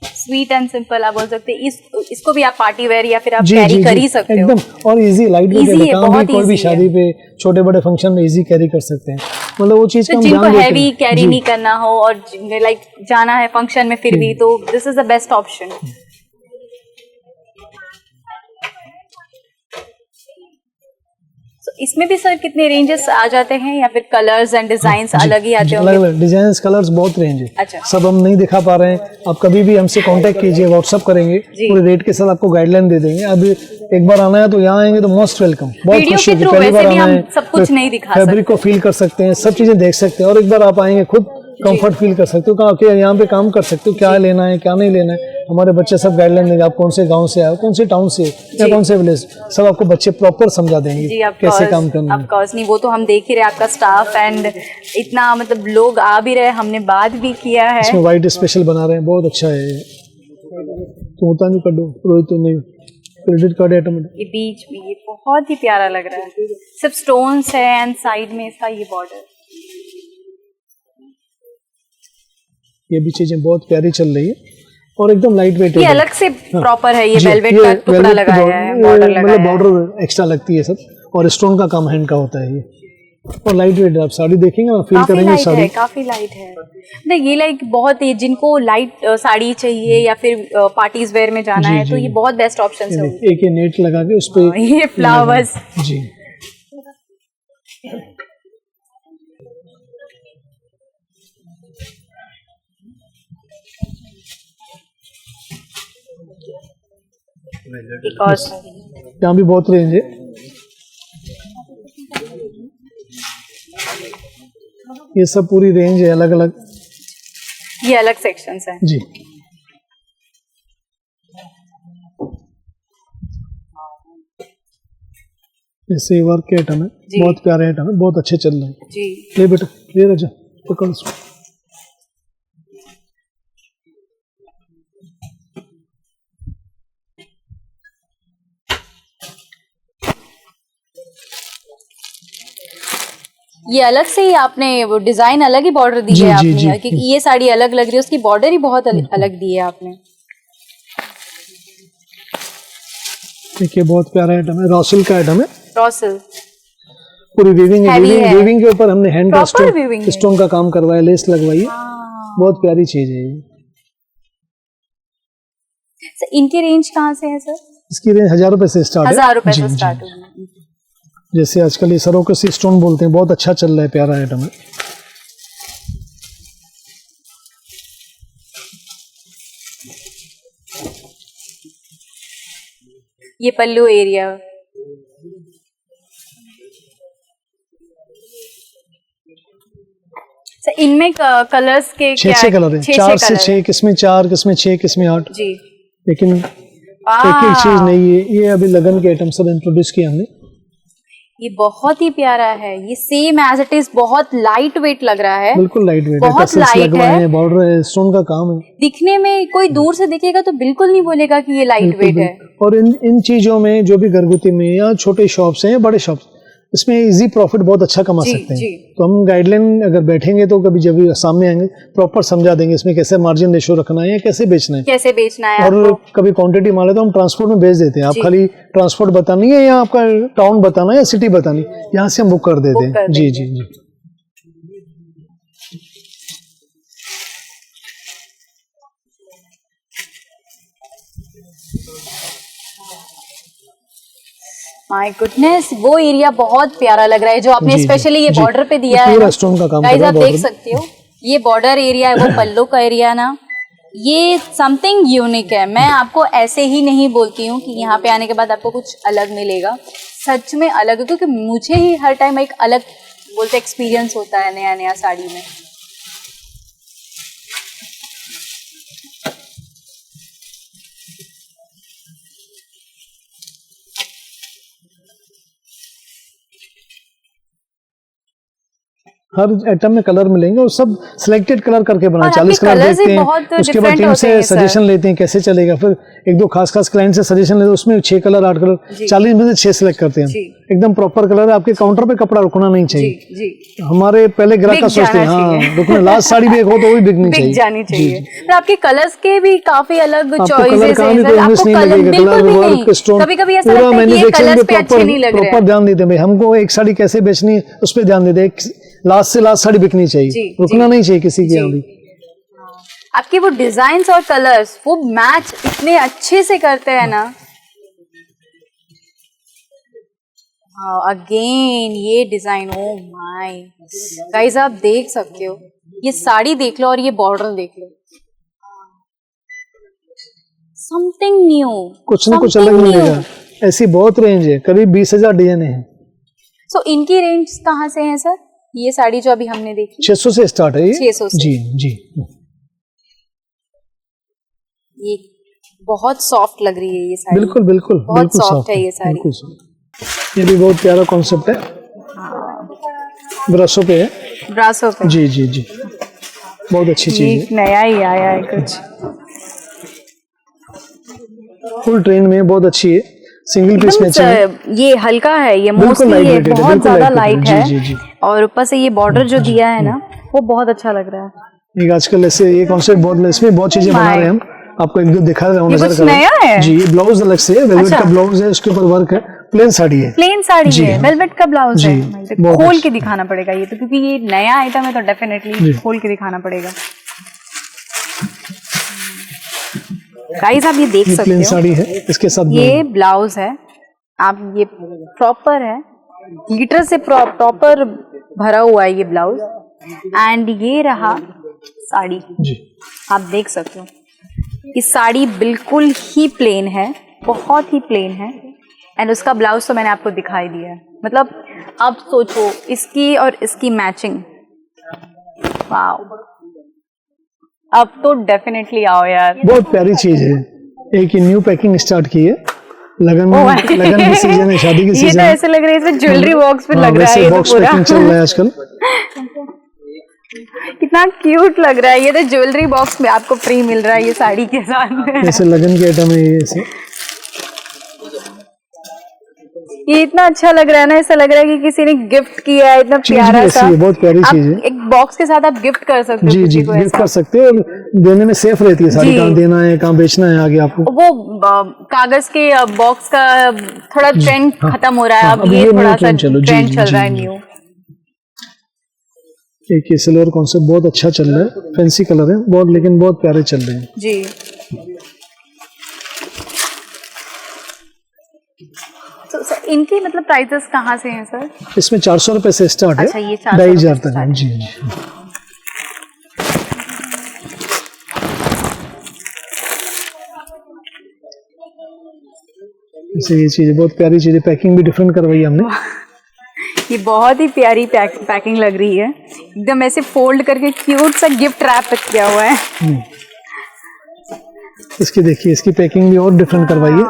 स्वीट एंड सिंपल आप बोल सकते हैं। इसको भी आप पार्टी वेयर या फिर आप जी कैरी जी कर जी, ही सकते हो। एकदम, और इजी, लाइट वेट Easy है, है, काम भी बहुत कोई भी easy शादी पे छोटे बड़े फंक्शन में इजी कैरी कर सकते हैं, मतलब वो चीज का तो हम जिनको ध्यान देते हैवी हैं। कैरी जी, नहीं करना हो और लाइक जाना है फंक्शन में फिर भी, तो this is the best option. इसमें भी सर कितने रेंजेस आ जाते हैं या फिर कलर्स एंड डिजाइन्स अलग ही आते अलग होंगे? अलग डिजाइन कलर्स बहुत रेंज है, अच्छा। सब हम नहीं दिखा पा रहे हैं, आप कभी भी हमसे कांटेक्ट कीजिए, व्हाट्सअप करेंगे, पूरे रेट के साथ आपको गाइडलाइन दे देंगे। अब एक बार आना है तो यहाँ आएंगे तो मोस्ट वेलकम, बहुत वीडियो खुशी के होगी, थ्रू पहली बार वैसे भी आना हम है, सब कुछ नहीं दिखा फैब्रिक को फील कर सकते हैं, सब चीजें देख सकते हैं, और एक बार आप आएंगे खुद कंफर्ट फील कर सकते हो, कहाँ यहाँ पे काम कर सकते हो, क्या लेना है क्या नहीं लेना है, हमारे बच्चे सब गाइडलाइन देंगे, आप कौन से गांव से आए, कौन से टाउन से या कौन से विलेज, सब आपको बच्चे प्रॉपर समझा देंगे जी, कैसे काम करना है। ऑफ कोर्स नहीं, वो तो हम देख ही रहे आपका स्टाफ एंड इतना मतलब लोग आ भी रहे, हमने बात भी किया है। इसमें व्हाइट स्पेशल बना रहे हैं, बहुत अच्छा है ये। तो होता नहीं कर दो रोहित, तो नहीं क्रेडिट कार्ड आइटम। ये बीच में ये बहुत ही प्यारा लग रहा है, सिर्फ स्टोन्स है एंड साइड में इसका ये बॉर्डर। ये भी चीजें बहुत प्यारी चल रही है और एकदम लाइट वेट ये है। अलग से प्रॉपर है, ये जी, वेलवेट ये का टुकड़ा velvet लगाया border- है, बॉर्डर लगाया मतलब है। बॉर्डर एक्स्ट्रा लगती है सब, और स्टोन का काम हैंड का होता है ये, और लाइट वेट। आप साड़ी देखेंगे ना, फील काफी करेंगे लाइट साड़ी। है, काफी लाइट है। नहीं ये लाइक बहुत ही, जिनको लाइट साड़ी चाहिए या फिर पार्टीज वेयर में जाना जी, है तो जी, ये बहुत बेस्ट ऑप्शन है। एक ये नेट लगा के उस पे ये फ्लावर्स, जी। एक और यहाँ भी बहुत रेंज है। ये सब पूरी रेंज है अलग अलग। ये अलग सेक्शंस है। जी, जैसे वर्क के आइटम है, बहुत प्यारे आइटम है, बहुत अच्छे चल रहे हैं। जी ले बेटा, ले राजा, पकड़ इसको। ये अलग से ही आपने वो डिजाइन अलग ही बॉर्डर दी जी, है जी, आपने, जी। क्योंकि ये साड़ी अलग लग रही है, उसकी बॉर्डर ही बहुत अलग दी है आपने। देखिए बहुत प्यारा आइटम है, रॉसल का आइटम है, रॉसल पूरी वीविंग है, Heavy है। वीविंग के ऊपर हमने हैंड का Proper weaving है। स्टोन का काम करवाया, लेस लगवाई है, बहुत प्यारी चीज है ये। सर इनकी रेंज कहाँ से है सर? इसकी रेंज 1000 रुपए से स्टार्ट है। 1000 रुपए जी, से जी। स्टार्ट होगी। जैसे आजकल ये सरोकेसी स्टोन बोलते हैं, बहुत अच्छा चल रहा है, प्यारा आइटम है। ये पल्लू एरिया, सर इनमें कलर्स के क्या 6 कलर है, 4 से colour 6, किसमें 4, किसमें 6, किसमें 8, जी। लेकिन एक एक चीज नहीं है। ये अभी लगन के आइटम सब इंट्रोड्यूस किया हमने। ये बहुत ही प्यारा है, ये सेम एज इट इज, बहुत लाइट वेट लग रहा है, बिल्कुल लाइट वेट है, बहुत टसल्स light लगवाए है। हैं, बॉर्डर है, स्टोन का काम है। दिखने में कोई दूर से देखेगा तो बिल्कुल नहीं बोलेगा कि ये लाइट वेट है। और इन चीजों में जो भी घरगुती में या छोटे शॉप्स हैं या बड़े शॉप्स, इसमें इजी प्रॉफिट बहुत अच्छा कमा जी, सकते हैं। जी। तो हम गाइडलाइन अगर बैठेंगे तो कभी जब भी सामने आएंगे प्रॉपर समझा देंगे इसमें कैसे मार्जिन रेशो रखना है या कैसे बेचना है। कैसे बेचना है और आपको। कभी क्वांटिटी माल है तो हम ट्रांसपोर्ट में भेज देते हैं। आप खाली ट्रांसपोर्ट बतानी है या आपका टाउन बताना है या सिटी बतानी, यहाँ से हम बुक कर देते हैं। कर जी जी जी। माय गुडनेस, वो एरिया बहुत प्यारा लग रहा है जो आपने जी, जी, स्पेशली ये जी। बॉर्डर पे दिया ये है पूरा ना। स्टोन का काम गाइस करा है आप देख border में। सकते हो, ये बॉर्डर एरिया है, वो पल्लो का एरिया ना, ये समथिंग यूनिक है। मैं आपको ऐसे ही नहीं बोलती हूँ कि यहाँ पे आने के बाद आपको कुछ अलग मिलेगा, सच में अलग है, क्योंकि मुझे ही हर टाइम एक अलग बोलते एक्सपीरियंस होता है नया नया साड़ी में। हर आइटम में कलर मिलेंगे और सब सिलेक्टेड कलर करके बनाए। और 40 आपके कलर colours ही देखते बहुत हैं, उसके बाद different टीम होते से हैं, सर। सजेशन लेते हैं कैसे चलेगा, फिर एक दो खास क्लाइंट से सजेशन लेते हैं, उसमें 6 कलर 8 कलर 40 में से 6 सिलेक्ट करते हैं। एकदम प्रॉपर कलर, आपके काउंटर पे कपड़ा रुकना नहीं चाहिए। जी हमारे पहले ग्राहक का बिक सोचते हैं जाना हाँ चाहिए। रुकना, लास्ट साड़ी भी एक हो तो वो भी बिकनी बिक चाहिए, जानी चाहिए। और आपके कलर्स के भी काफी अलग आपको कलर चॉइसेस कहाँ भी हैं कोई सर, मिस आपको नहीं कलर लगेगा, बिल्कुल कलर भी वर्क नहीं, स्टोन कभी कभी ऐसा पूरा लगता है कि ये मैन्युफैक्चरिंग कलर्स पे पे अच्छे नहीं लग रहे प्रॉपर हैं। ध्यान देते हैं भाई, हमको एक साड़ी कैसे बेचनी है उस पर ध्यान देते हैं, लास्ट से लास्ट साड़ी बिकनी चाहिए, रुकना नहीं चाहिए किसी के यहाँ भी। आपके वो डिजाइन्स और कलर्स वो मैच इतने अच्छे से करते हैं ना। अगेन ये डिजाइन, ओ माय गाइस, आप देख सकते हो, ये साड़ी देख लो और ये बॉर्डर देख लो, समथिंग न्यू, कुछ ना कुछ अलग मिलेगा। ऐसी बहुत रेंज है, करीब 20,000 डिजाइन है। सो इनकी रेंज कहाँ से है सर? ये साड़ी जो अभी हमने देखी 600 से स्टार्ट है ये। 600 से। जी जी, ये बहुत सॉफ्ट लग रही है ये साड़ी, बिल्कुल बिल्कुल बहुत बिल्कुल सॉफ्ट है ये साड़ी। बिल्कुल soft। ये भी बहुत प्यारा कॉन्सेप्ट है, ब्रासो पे है। ब्रासो पे जी जी जी, बहुत अच्छी चीज एक नया ही आया है कुछ। है, फुल ट्रेंड में बहुत अच्छी है, सिंगल पीस मैचिंग है। ये हल्का है, ये बिल्कुल मोस्टली ये lightweight है, बहुत बिल्कुल ज्यादा lightweight लाइट है। है, जी, जी, जी। और ऊपर से ये बॉर्डर जो दिया है ना वो बहुत अच्छा लग रहा है। एक आजकल ऐसे ये कॉन्सेप्ट बहुत, इसमें बहुत चीजें बना रहे हैं हम, आपको एक दो दिखा रहे हैं, ये नजर कुछ करें। नया है? जी, ये ब्लाउज अलग से है, वेलवेट अच्छा। का ब्लाउज है, उसके ऊपर वर्क है, प्लेन साड़ी है। प्लेन साड़ी जी, है, हाँ। वेलवेट का ब्लाउज जी, है। तो बहुत खोल अच्छा। के दिखाना पड़ेगा ये तो, क्योंकि ये नया आइटम है तो डेफिनेटली खोल के दिखाना पड़ेगा। गाइस आप ये देख ये सकते प्लेन हो, साड़ी है, इसके साथ ये ब्लाउज है, आप ये प्रॉपर है, glitter से प्रॉपर भरा हुआ है ये ब्लाउज, एंड ये रहा साड़ी, जी आप देख सकते हो। इस साड़ी बिल्कुल ही प्लेन है, बहुत ही प्लेन है, एंड उसका ब्लाउज तो मैंने आपको दिखाई दिया है। मतलब अब सोचो इसकी और इसकी मैचिंग, वाओ, अब तो डेफिनेटली आओ यार। बहुत प्यारी चीज है। एक ही न्यू पैकिंग स्टार्ट की है, लगन की सीजन है, शादी की ये सीजन तो है। ऐसे लग रहा है जैसे ज्वेलरी बॉक्स पे लग रहा है ये तो बॉक्स पूरा। पैकिंग चल रहा है आजकल। कितना क्यूट लग रहा है ये तो, ज्वेलरी बॉक्स में आपको फ्री मिल रहा है ये साड़ी के साथ। ऐसे लगन के आइटम है ये ऐसे। ये इतना अच्छा लग रहा है ना, ऐसा लग रहा है कि किसी ने गिफ्ट किया है, इतना चीज भी प्यारा ऐसी सा। है, बहुत प्यारी आप चीज है। एक बॉक्स के साथ आप गिफ्ट कर सकते हो जी किसी जी, को गिफ्ट ऐसा। कर सकते हो, और देने में सेफ रहती है साड़ी, जी। कहाँ देना है कहाँ बेचना है आगे आपको। वो कागज के बॉक्स का थोड़ा ट्रेंड खत्म हो रहा है, अब अब ये ये थोड़ा नया सा trend चलो, जी, ट्रेंड जी, चल जी, रहा है जी। न्यू। एक ये सिल्वर कॉन्सेप्ट बहुत अच्छा चल रहा है, फैंसी कलर है बहुत, लेकिन बहुत प्यारे चल रहे हैं। जी, तो सर इनकी मतलब प्राइसेस कहाँ से हैं सर? इसमें 400 रुपए से स्टार्ट है, अच्छा, ये 400 2,500 रुपए से तक है। जी जी, जैसे ये चीज बहुत प्यारी चीज है, पैकिंग भी डिफरेंट करवाई है हमने। ये बहुत ही प्यारी पैकिंग लग रही है, एकदम ऐसे फोल्ड करके क्यूट सा गिफ्ट रैप किया हुआ है। इसकी देखिए, इसकी पैकिंग भी और डिफरेंट करवाई है,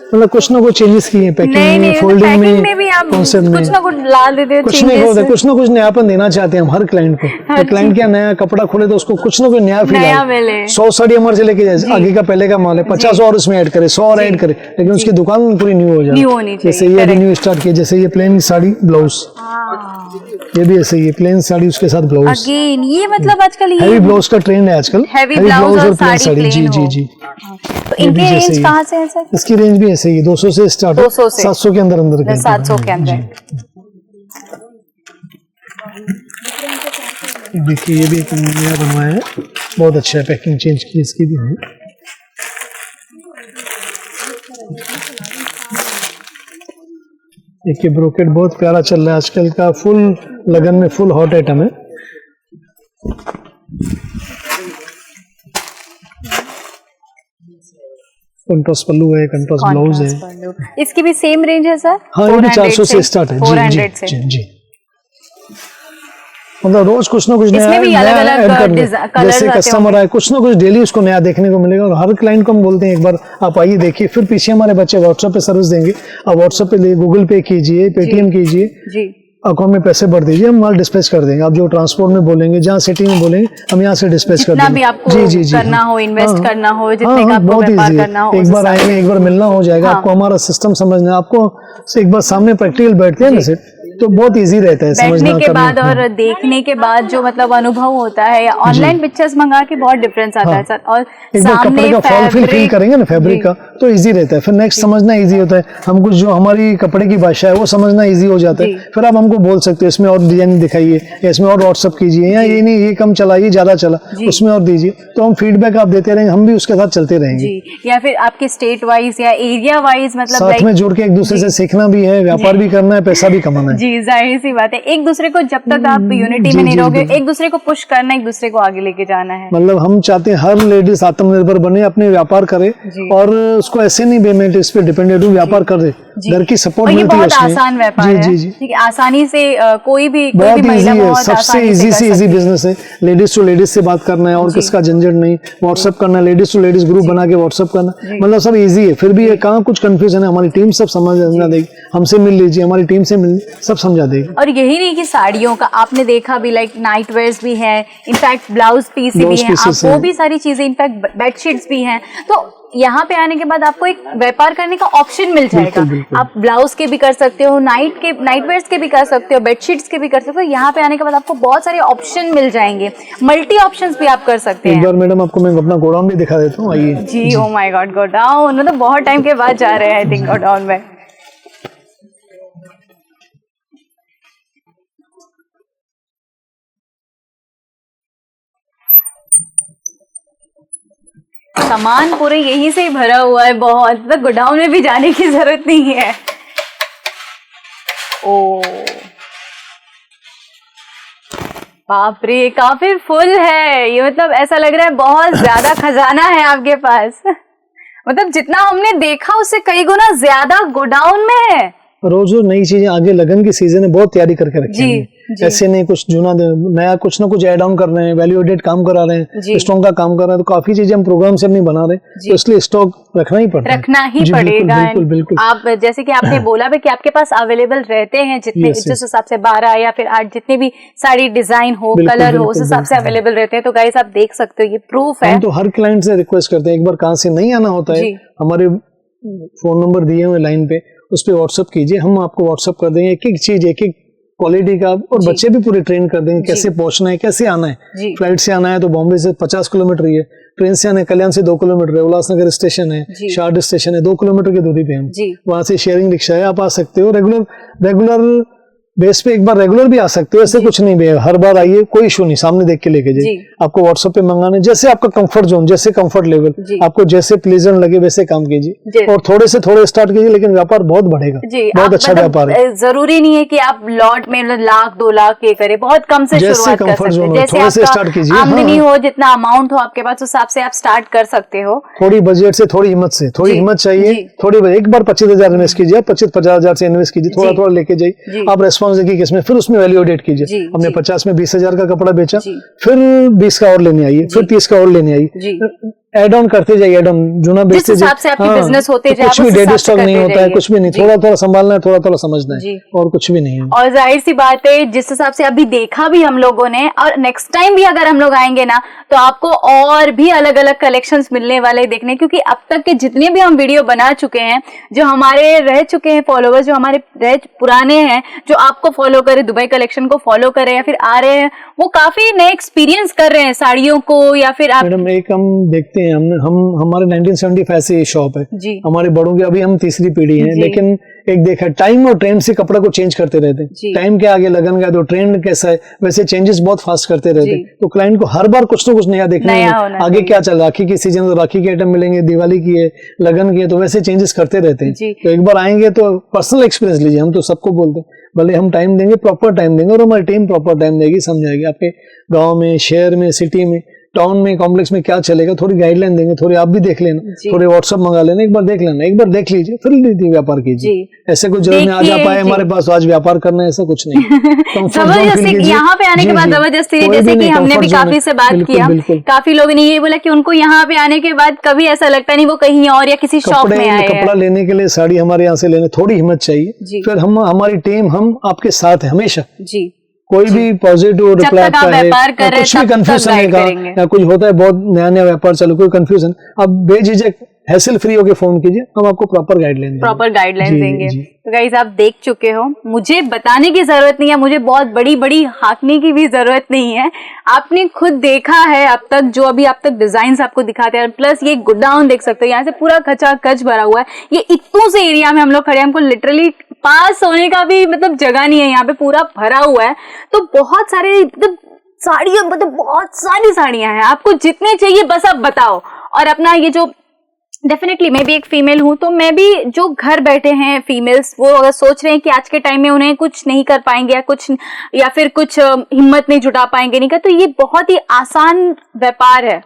मतलब कुछ ना कुछ चेंजेस किए हैं पैकिंग नहीं में, नहीं, फोल्डिंग पैकिंग में भी आप कॉन्सेप्ट में कुछ ना कुछ ला देते हो, कुछ नहीं होता, changes। कुछ ना कुछ नयापन देना चाहते हैं हम हर क्लाइंट को। तो क्लाइंट क्या नया कपड़ा खोले तो उसको कुछ ना कुछ नया फील नया आए। मिले। 100 साड़ी हमारे से लेके जाए, आगे का पहले का माल है, 50 और उसमें ऐड करे, 100 और ऐड करे, लेकिन उसकी दुकान पूरी न्यू हो जाए। न्यू होनी चाहिए, जैसे ये अभी न्यू स्टार्ट किया, जैसे ये प्लेन साड़ी ब्लाउज, ये भी ऐसे ही है, प्लेन साड़ी उसके साथ ब्लाउज। अगेन ये मतलब आजकल ये हैवी ब्लाउज का ट्रेंड है आजकल, Heavy blouse और प्लेन साड़ी जी plain जी हो। जी। तो ये इनके भी जैसे रेंज ही। कहाँ से है सर? इसकी रेंज भी ऐसे ही 200 से स्टार्ट है, 200 से 700 के अंदर अंदर 700 के अंदर। देखिए ये भी एक नया बनवाया है, बहुत अच्छा है, पैकिंग चेंज की इसकी भी है। देखिए ब्रोकेट बहुत प्यारा चल रहा है आजकल का, फुल लगन में फुल हॉट आइटम है। कंट्रास्ट पल्लू है, कंट्रास्ट ब्लाउज है। इसकी भी सेम रेंज है सर? हाँ ये भी 400 से स्टार्ट है। 400 से। जी जी, मतलब रोज कुछ ना कुछ नया इसमें भी अलग-अलग ऐड करना। कलर्स जैसे आते कस्टमर आए, कुछ ना कुछ डेली उसको नया देखने को मिलेगा, और हर क्लाइंट को हम बोलते हैं एक बार आप आइए देखिए, फिर पीछे हमारे बच्चे व्हाट्सएप पे सर्विस देंगे, आप व्हाट्सएप पे गूगल पे कीजिए, पेटीएम कीजिए, जी अकाउंट में पैसे भर दीजिए, हम माल डिस्पैच कर देंगे। आप जो ट्रांसपोर्ट में बोलेंगे, जहाँ सिटी में बोलेंगे, हम यहाँ से डिस्पैच कर देंगे। जितना भी आपको करना हो, इन्वेस्ट करना हो, जितने का आपको बहुत व्यापार ईजी करना हो, है। एक बार आएंगे, एक बार मिलना हो जाएगा। आपको हमारा सिस्टम समझना है, आपको एक बार सामने प्रैक्टिकल बैठते हैं ना सर, तो बहुत इजी रहता है समझना बैठने के बाद और देखने के बाद जो मतलब अनुभव होता है, या ऑनलाइन पिक्चर्स मंगा के बहुत डिफरेंस आता है सर। और एक बार कपड़े का फॉल फील करेंगे ना फैब्रिक का, तो इजी रहता है। फिर नेक्स्ट समझना इजी होता है। हम कुछ जो हमारी कपड़े की भाषा है वो समझना इजी हो जाता है। फिर आप हमको बोल सकते हो इसमें और डिजाइन दिखाइए, या इसमें और व्हाट्सअप कीजिए, या ये नहीं ये कम चलाइए, ज्यादा चला उसमें और दीजिए। तो हम फीडबैक आप देते रहेंगे, हम भी उसके साथ चलते रहेंगे। या फिर आपके स्टेट वाइज या एरिया वाइज मतलब साथ में जुड़ के एक दूसरे से सीखना भी है, व्यापार भी करना है, पैसा भी कमाना है। जी, जाहिर सी बात है। एक दूसरे को जब तक आप यूनिटी में नहीं रहोगे, एक दूसरे को पुश करना, एक दूसरे को आगे लेके जाना है। मतलब हम चाहते हैं हर लेडीज आत्मनिर्भर बने, अपने व्यापार करे, और उसको ऐसे नहीं पेमेंट इस पे डिपेंडेंट हो, व्यापार करे, घर की सपोर्ट मिलती है उसमें। आसान व्यापार है। जी, ठीक है, आसानी से कोई भी बहुत इजी है, सबसे इजी से इजी बिजनेस है। लेडीज टू लेडीज से बात करना है, और किसका झंझट नहीं। व्हाट्सएप करना है, लेडीज टू लेडीज ग्रुप बना के व्हाट्सएप करना, मतलब सब इजी है। फिर भी कहाँ कुछ कंफ्यूजन है, हमारी टीम सब समझा देगी। हमसे मिल लीजिए, हमारी टीम से मिल, सब समझा देगी। और यही नहीं कि साड़ियों का आपने देखा भी, लाइक नाइट वेयर्स भी है, इनफैक्ट ब्लाउज पीस भी है, आप वो भी सारी चीजें, इनफैक्ट बेडशीट्स भी हैं। तो यहाँ पे आने के बाद आपको एक व्यापार करने का ऑप्शन मिल जाएगा। आप ब्लाउज के भी कर सकते हो, नाइट वेयर्स के भी कर सकते हो, बेडशीट्स के भी कर सकते हो। यहाँ पे आने के बाद आपको बहुत सारे ऑप्शन मिल जाएंगे, मल्टी ऑप्शंस भी आप कर सकते हैं। एक बार मैडम आपको मैं अपना गोडाउन भी दिखा देता हूँ, आइए। जी, ओ माय गॉड, गोडाउन मतलब बहुत टाइम के बाद जा रहे हैं आई थिंक गोडाउन में। सामान पूरे यहीं से ही भरा हुआ है, बहुत, तो गोडाउन में भी जाने की जरूरत नहीं है। ओ बाप रे, काफी फुल है ये, मतलब ऐसा लग रहा है बहुत ज्यादा खजाना है आपके पास। मतलब जितना हमने देखा उससे कई गुना ज्यादा गोडाउन में है। रोज रोज नई चीजें, आगे लगन की सीजन है, बहुत तैयारी करके रखी है। ऐसे नहीं कुछ जूना नया कुछ ना कुछ ऐड ऑन कर रहे हैं, वैल्यू एडेड काम करा रहे हैं, स्टॉक का काम कर रहे हैं। तो काफी चीजें हम प्रोग्राम से अपनी बना रहे हैं, तो इसलिए स्टॉक रखना ही पड़ता है, रखना ही पड़ेगा। बिल्कुल बिल्कुल। आप जैसे कि आपने बोला भी कि आपके पास अवेलेबल रहते हैं जितने, जिस हिसाब से 12 या फिर 8 जितने भी साड़ी डिजाइन हो, कलर हो, उस हिसाब से अवेलेबल रहते हैं। तो गाइस आप देख सकते हो, ये प्रूफ है। हम तो हर क्लाइंट से रिक्वेस्ट करते हैं, एक बार कहाँ से नहीं आना होता है, हमारे फोन नंबर दिए हुए लाइन पे, उस पर व्हाट्सअप कीजिए, हम आपको व्हाट्सअप कर देंगे एक एक चीज, एक एक क्वालिटी का, और बच्चे भी पूरे ट्रेन कर देंगे कैसे पहुंचना है, कैसे आना है। फ्लाइट से आना है तो बॉम्बे से 50 किलोमीटर ही है, ट्रेन से आना है कल्याण से 2 किलोमीटर है, उल्लासनगर स्टेशन है, शार्ड स्टेशन है, 2 किलोमीटर की दूरी पे हम, वहां से शेयरिंग रिक्शा है, आप आ सकते हो। रेगुलर बेस पे एक बार रेगुलर भी आ सकते हो, ऐसे कुछ नहीं है, हर बार आइए, कोई इशू नहीं, सामने देख के लेके जाइए। आपको व्हाट्सएप पे मंगाने, जैसे आपका कंफर्ट जोन, जैसे कंफर्ट लेवल, आपको जैसे प्लीजेंट लगे वैसे काम कीजिए, और थोड़े से थोड़े स्टार्ट कीजिए, लेकिन व्यापार बहुत बढ़ेगा, बहुत अच्छा व्यापार है। जरूरी नहीं है कि आप लॉट में 1,00,000 2 लाख के करें, बहुत कम से शुरुआत कर सकते हैं। जैसे आपका आमदनी हो, जितना अमाउंट हो आपके पास, उस हिसाब से आप स्टार्ट कर सकते हो। थोड़ी बजट से, थोड़ी हिम्मत से, थोड़ी हिम्मत चाहिए, थोड़ी एक बार 25,000 इन्वेस्ट कीजिए, 25-50,000 से इन्वेस्ट कीजिए, थोड़ा थोड़ा लेके जाइए, आप रेस्पॉन्स देखिए किसमें, फिर उसमें वैल्यू एडेड कीजिए। हमने 50 में 20,000 का कपड़ा बेचा, फिर 20 का और लेने आइए, फिर 30 का और लेने आइए, एड ऑन करते जाइए, एड ऑन जुना बेचते जाइए। से आपकी बिजनेस होते जाए, कुछ भी डेड स्टॉक नहीं होता है, कुछ भी नहीं, थोड़ा थोड़ा संभालना है, थोड़ा थोड़ा समझना है, और कुछ भी नहीं है। और जाहिर सी बात है, जिस हिसाब से अभी देखा भी हम लोगों ने, और नेक्स्ट टाइम भी अगर हम लोग आएंगे ना, तो आपको और भी अलग अलग कलेक्शंस मिलने वाले देखने, क्योंकि अब तक के जितने भी हम वीडियो बना चुके हैं, जो हमारे रह चुके हैं फॉलोवर्स, जो हमारे पुराने हैं, जो आपको फॉलो करे, दुबई कलेक्शन को फॉलो करे या फिर आ रहे हैं, वो काफी नए एक्सपीरियंस कर रहे हैं साड़ियों को, या फिर आप मैडम एक हम देखते हैं, हमारे 1975 से ये शॉप है, हमारे बड़ों की, अभी हम तीसरी पीढ़ी है, लेकिन एक देखा टाइम और ट्रेंड से कपड़ा को चेंज करते रहते हैं। टाइम के आगे लगन गया तो ट्रेंड कैसा है, वैसे चेंजेस बहुत फास्ट करते रहते हैं। तो क्लाइंट को हर बार कुछ ना कुछ नया देखना है, आगे क्या चल, राखी की सीजन तो राखी के आइटम मिलेंगे, दिवाली की है, लगन की है, तो वैसे चेंजेस करते रहते हैं। तो एक बार आएंगे तो पर्सनल एक्सपीरियंस लीजिए, हम तो सबको बोलते हैं, भले हम टाइम देंगे, प्रॉपर टाइम देंगे, और हमारी टीम प्रॉपर टाइम देगी, समझाएगी आपके गाँव में, शहर में, सिटी में। टाउन में कॉम्प्लेक्स में क्या चलेगा, थोड़ी गाइडलाइन देंगे, थोड़ी आप भी देख लेना, थोड़ी व्हाट्सएप मंगा लेना, एक बार देख लेना, एक बार देख लीजिए फिर व्यापार कीजिए। ऐसे कुछ जरूर आज आप आए हमारे पास आज व्यापार करना है, ऐसा कुछ नहीं। जबरदस्ती यहाँ पे आने के बाद जबरदस्ती नहीं, जैसे कि हमने भी काफी से बात किया, काफी लोगों ने ये बोला कि उनको यहाँ पे आने के बाद कभी ऐसा लगता नहीं वो कहीं और या किसी शॉप में आए हैं। कपड़ा लेने के लिए साड़ी हमारे यहाँ से लेने थोड़ी हिम्मत चाहिए, फिर हमारी टीम हम आपके साथ है हमेशा जी। कोई भी पॉजिटिव रिप्लाई आता है, कुछ भी कंफ्यूजन है या कुछ होता है, बहुत नया नया व्यापार चालू, कोई कंफ्यूजन, अब बेझिझक हैसल फ्री होके फोन कीजिए, हम आपको प्रॉपर गाइडलाइन देंगे। तो गाइस आप देख चुके हो, मुझे बताने की जरूरत नहीं है, मुझे बहुत बड़ी बड़ी हाकने की भी जरूरत नहीं है, आपने खुद देखा है अब तक जो अभी आप तक डिजाइन आपको दिखाते हैं। प्लस ये गोडाउन देख सकते हो, यहाँ से पूरा खचाखच भरा हुआ है, ये इतनों से एरिया में हम लोग खड़े हैं, हमको लिटरली पास होने का भी मतलब जगह नहीं है, यहाँ पे पूरा भरा हुआ है। तो बहुत सारे साड़ियां, मतलब बहुत सारी साड़ियां हैं, आपको जितने चाहिए बस आप बताओ। और अपना ये जो डेफिनेटली मैं भी एक फीमेल हूं, तो मैं भी जो घर बैठे हैं फीमेल्स, वो अगर सोच रहे हैं कि आज के टाइम में उन्हें कुछ नहीं कर पाएंगे या फिर कुछ हिम्मत नहीं जुटा पाएंगे नहीं कर, तो ये बहुत ही आसान व्यापार है,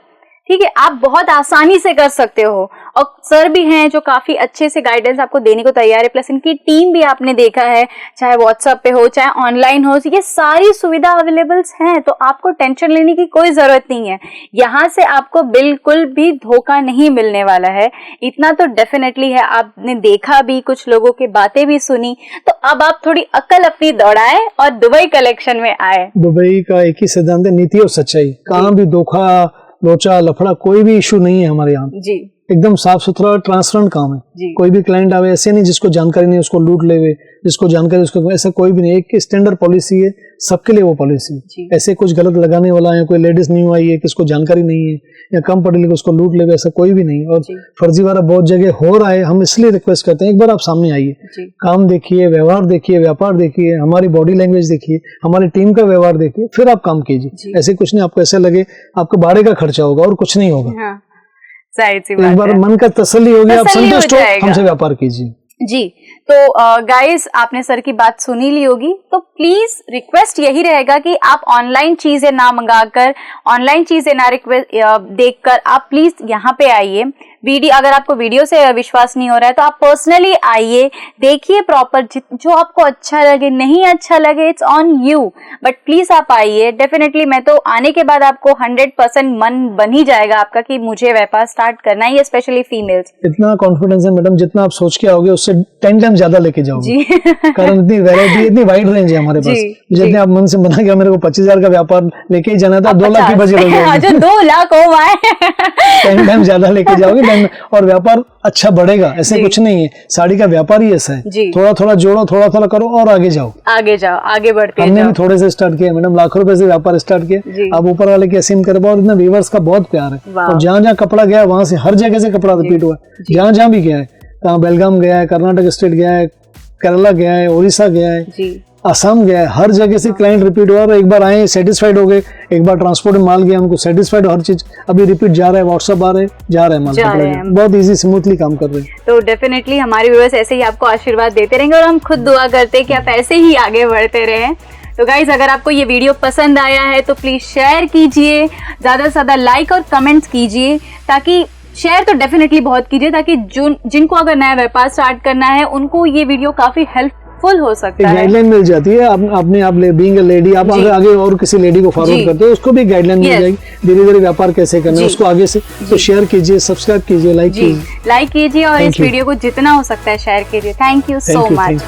ठीक है, आप बहुत आसानी से कर सकते हो। और सर भी हैं जो काफी अच्छे से गाइडेंस आपको देने को तैयार है, प्लस इनकी टीम भी आपने देखा है, चाहे व्हाट्सएप पे हो चाहे ऑनलाइन हो, ये सारी सुविधा अवेलेबल्स हैं, तो आपको टेंशन लेने की कोई जरूरत नहीं है। यहाँ से आपको बिल्कुल भी धोखा नहीं मिलने वाला है, इतना तो डेफिनेटली है। आपने देखा भी, कुछ लोगों की बातें भी सुनी, तो अब आप थोड़ी अकल अपनी दौड़ाए और दुबई कलेक्शन में आए। दुबई का एक ही सिद्धांत है, नीति और सच्चाई, कहाँ भी धोखा लोचा लफड़ा कोई भी इशू नहीं है हमारे यहाँ जी। एकदम साफ सुथरा ट्रांसपेरेंट काम है, कोई भी क्लाइंट आवे ऐसे नहीं जिसको जानकारी नहीं उसको लूट लेवे, जिसको जानकारी उसको, ऐसा कोई भी नहीं, एक स्टैंडर्ड पॉलिसी है सबके लिए वो पॉलिसी। ऐसे कुछ गलत लगाने वाला है, कोई लेडीज न्यू आई है किसको जानकारी नहीं है या कम पढ़े लिखे उसको लूट लेवे, ऐसा कोई भी नहीं। और फर्जीवाड़ा बहुत जगह हो रहा है, हम इसलिए रिक्वेस्ट करते हैं एक बार आप सामने आइए, काम देखिए, व्यवहार देखिए, व्यापार देखिए, हमारी बॉडी लैंग्वेज देखिए, हमारी टीम का व्यवहार देखिए, फिर आप काम कीजिए। ऐसे कुछ नहीं, आपको ऐसे लगे आपको भाड़े का खर्चा होगा और कुछ नहीं होगा, एक बार मन का तसल्ली होगी, आप संतुष्ट हो, हमसे व्यापार कीजिए जी। तो गाइस आपने सर की बात सुनी ली होगी, तो प्लीज रिक्वेस्ट यही रहेगा कि आप ऑनलाइन चीजें ना मंगाकर, ऑनलाइन चीजें ना देखकर आप प्लीज यहाँ पे आइए। वीडियो, अगर आपको वीडियो से विश्वास नहीं हो रहा है तो आप पर्सनली आइए, देखिए प्रॉपर, जो आपको अच्छा लगे, नहीं अच्छा लगे it's on you, but please आप आइए। डेफिनेटली मैं तो आने के बाद आपको 100% मन बन ही जाएगा आपका कि मुझे व्यापार स्टार्ट करना ही है, स्पेशली फीमेल्स। इतना कॉन्फिडेंस है मैडम, जितना आप सोच के आओगे उससे 10 टाइम ज्यादा लेके जाओगे कारण इतनी वैरायटी, इतनी वाइड रेंज है हमारे पास। जितने आप मन से बना के मेरे को 25,000 का व्यापार लेके ही जाना था, 2 लाख की बजट जो 2 लाख हो आए 10 टाइम ज्यादा लेके जाओगे और व्यापार अच्छा बढ़ेगा। ऐसे कुछ नहीं है, साड़ी का व्यापार ही ऐसा है, थोड़ा थोड़ा जोड़ो, थोड़ा थोड़ा करो और आगे जाओ, आगे बढ़ते। हमने भी थोड़े से स्टार्ट किया मैडम, लाखों रुपए से व्यापार स्टार्ट किया, अब ऊपर वाले की असीम कर पाओ, इतना व्यूअर्स का बहुत प्यार है। और जहाँ जहाँ कपड़ा गया वहां से हर जगह से कपड़ा रिपीट हुआ है, जहाँ जहाँ भी गया है, कहाँ बेलगाम गया है, कर्नाटक स्टेट गया है, केरला गया है, उड़ीसा गया है, असम गया है, हर जगह से क्लाइंट रिपीट हुआ और एक बार आए सेटिस्फाइड हो गए, एक बार ट्रांसपोर्ट में माल गया उनको सेटिस्फाइड, हर चीज अभी रिपीट जा रहा है, व्हाट्सएप आ रहे जा रहे हैं माल, बहुत इजी स्मूथली काम कर रहे हैं। तो डेफिनेटली हमारे व्यूअर्स ऐसे ही आपको आशीर्वाद देते रहेंगे और हम खुद दुआ करते हैं कि आप ऐसे ही आगे बढ़ते रहें। तो गाइज अगर आपको ये वीडियो पसंद आया है तो प्लीज शेयर कीजिए, ज्यादा से ज्यादा लाइक और कमेंट्स कीजिए, ताकि शेयर तो डेफिनेटली बहुत कीजिए, ताकि जिनको अगर नया व्यापार स्टार्ट करना है उनको ये वीडियो काफी हेल्पफुल हो सकता है। गाइडलाइन मिल जाती है, अपने आप बीइंग अ लेडी, आप आगे और किसी लेडी को फॉरवर्ड करते हो उसको भी गाइडलाइन मिल जाएगी, धीरे धीरे व्यापार कैसे करना है उसको आगे से। तो शेयर कीजिए, सब्सक्राइब कीजिए, लाइक कीजिए और इस वीडियो को जितना हो सकता है शेयर कीजिए। Thank you so much.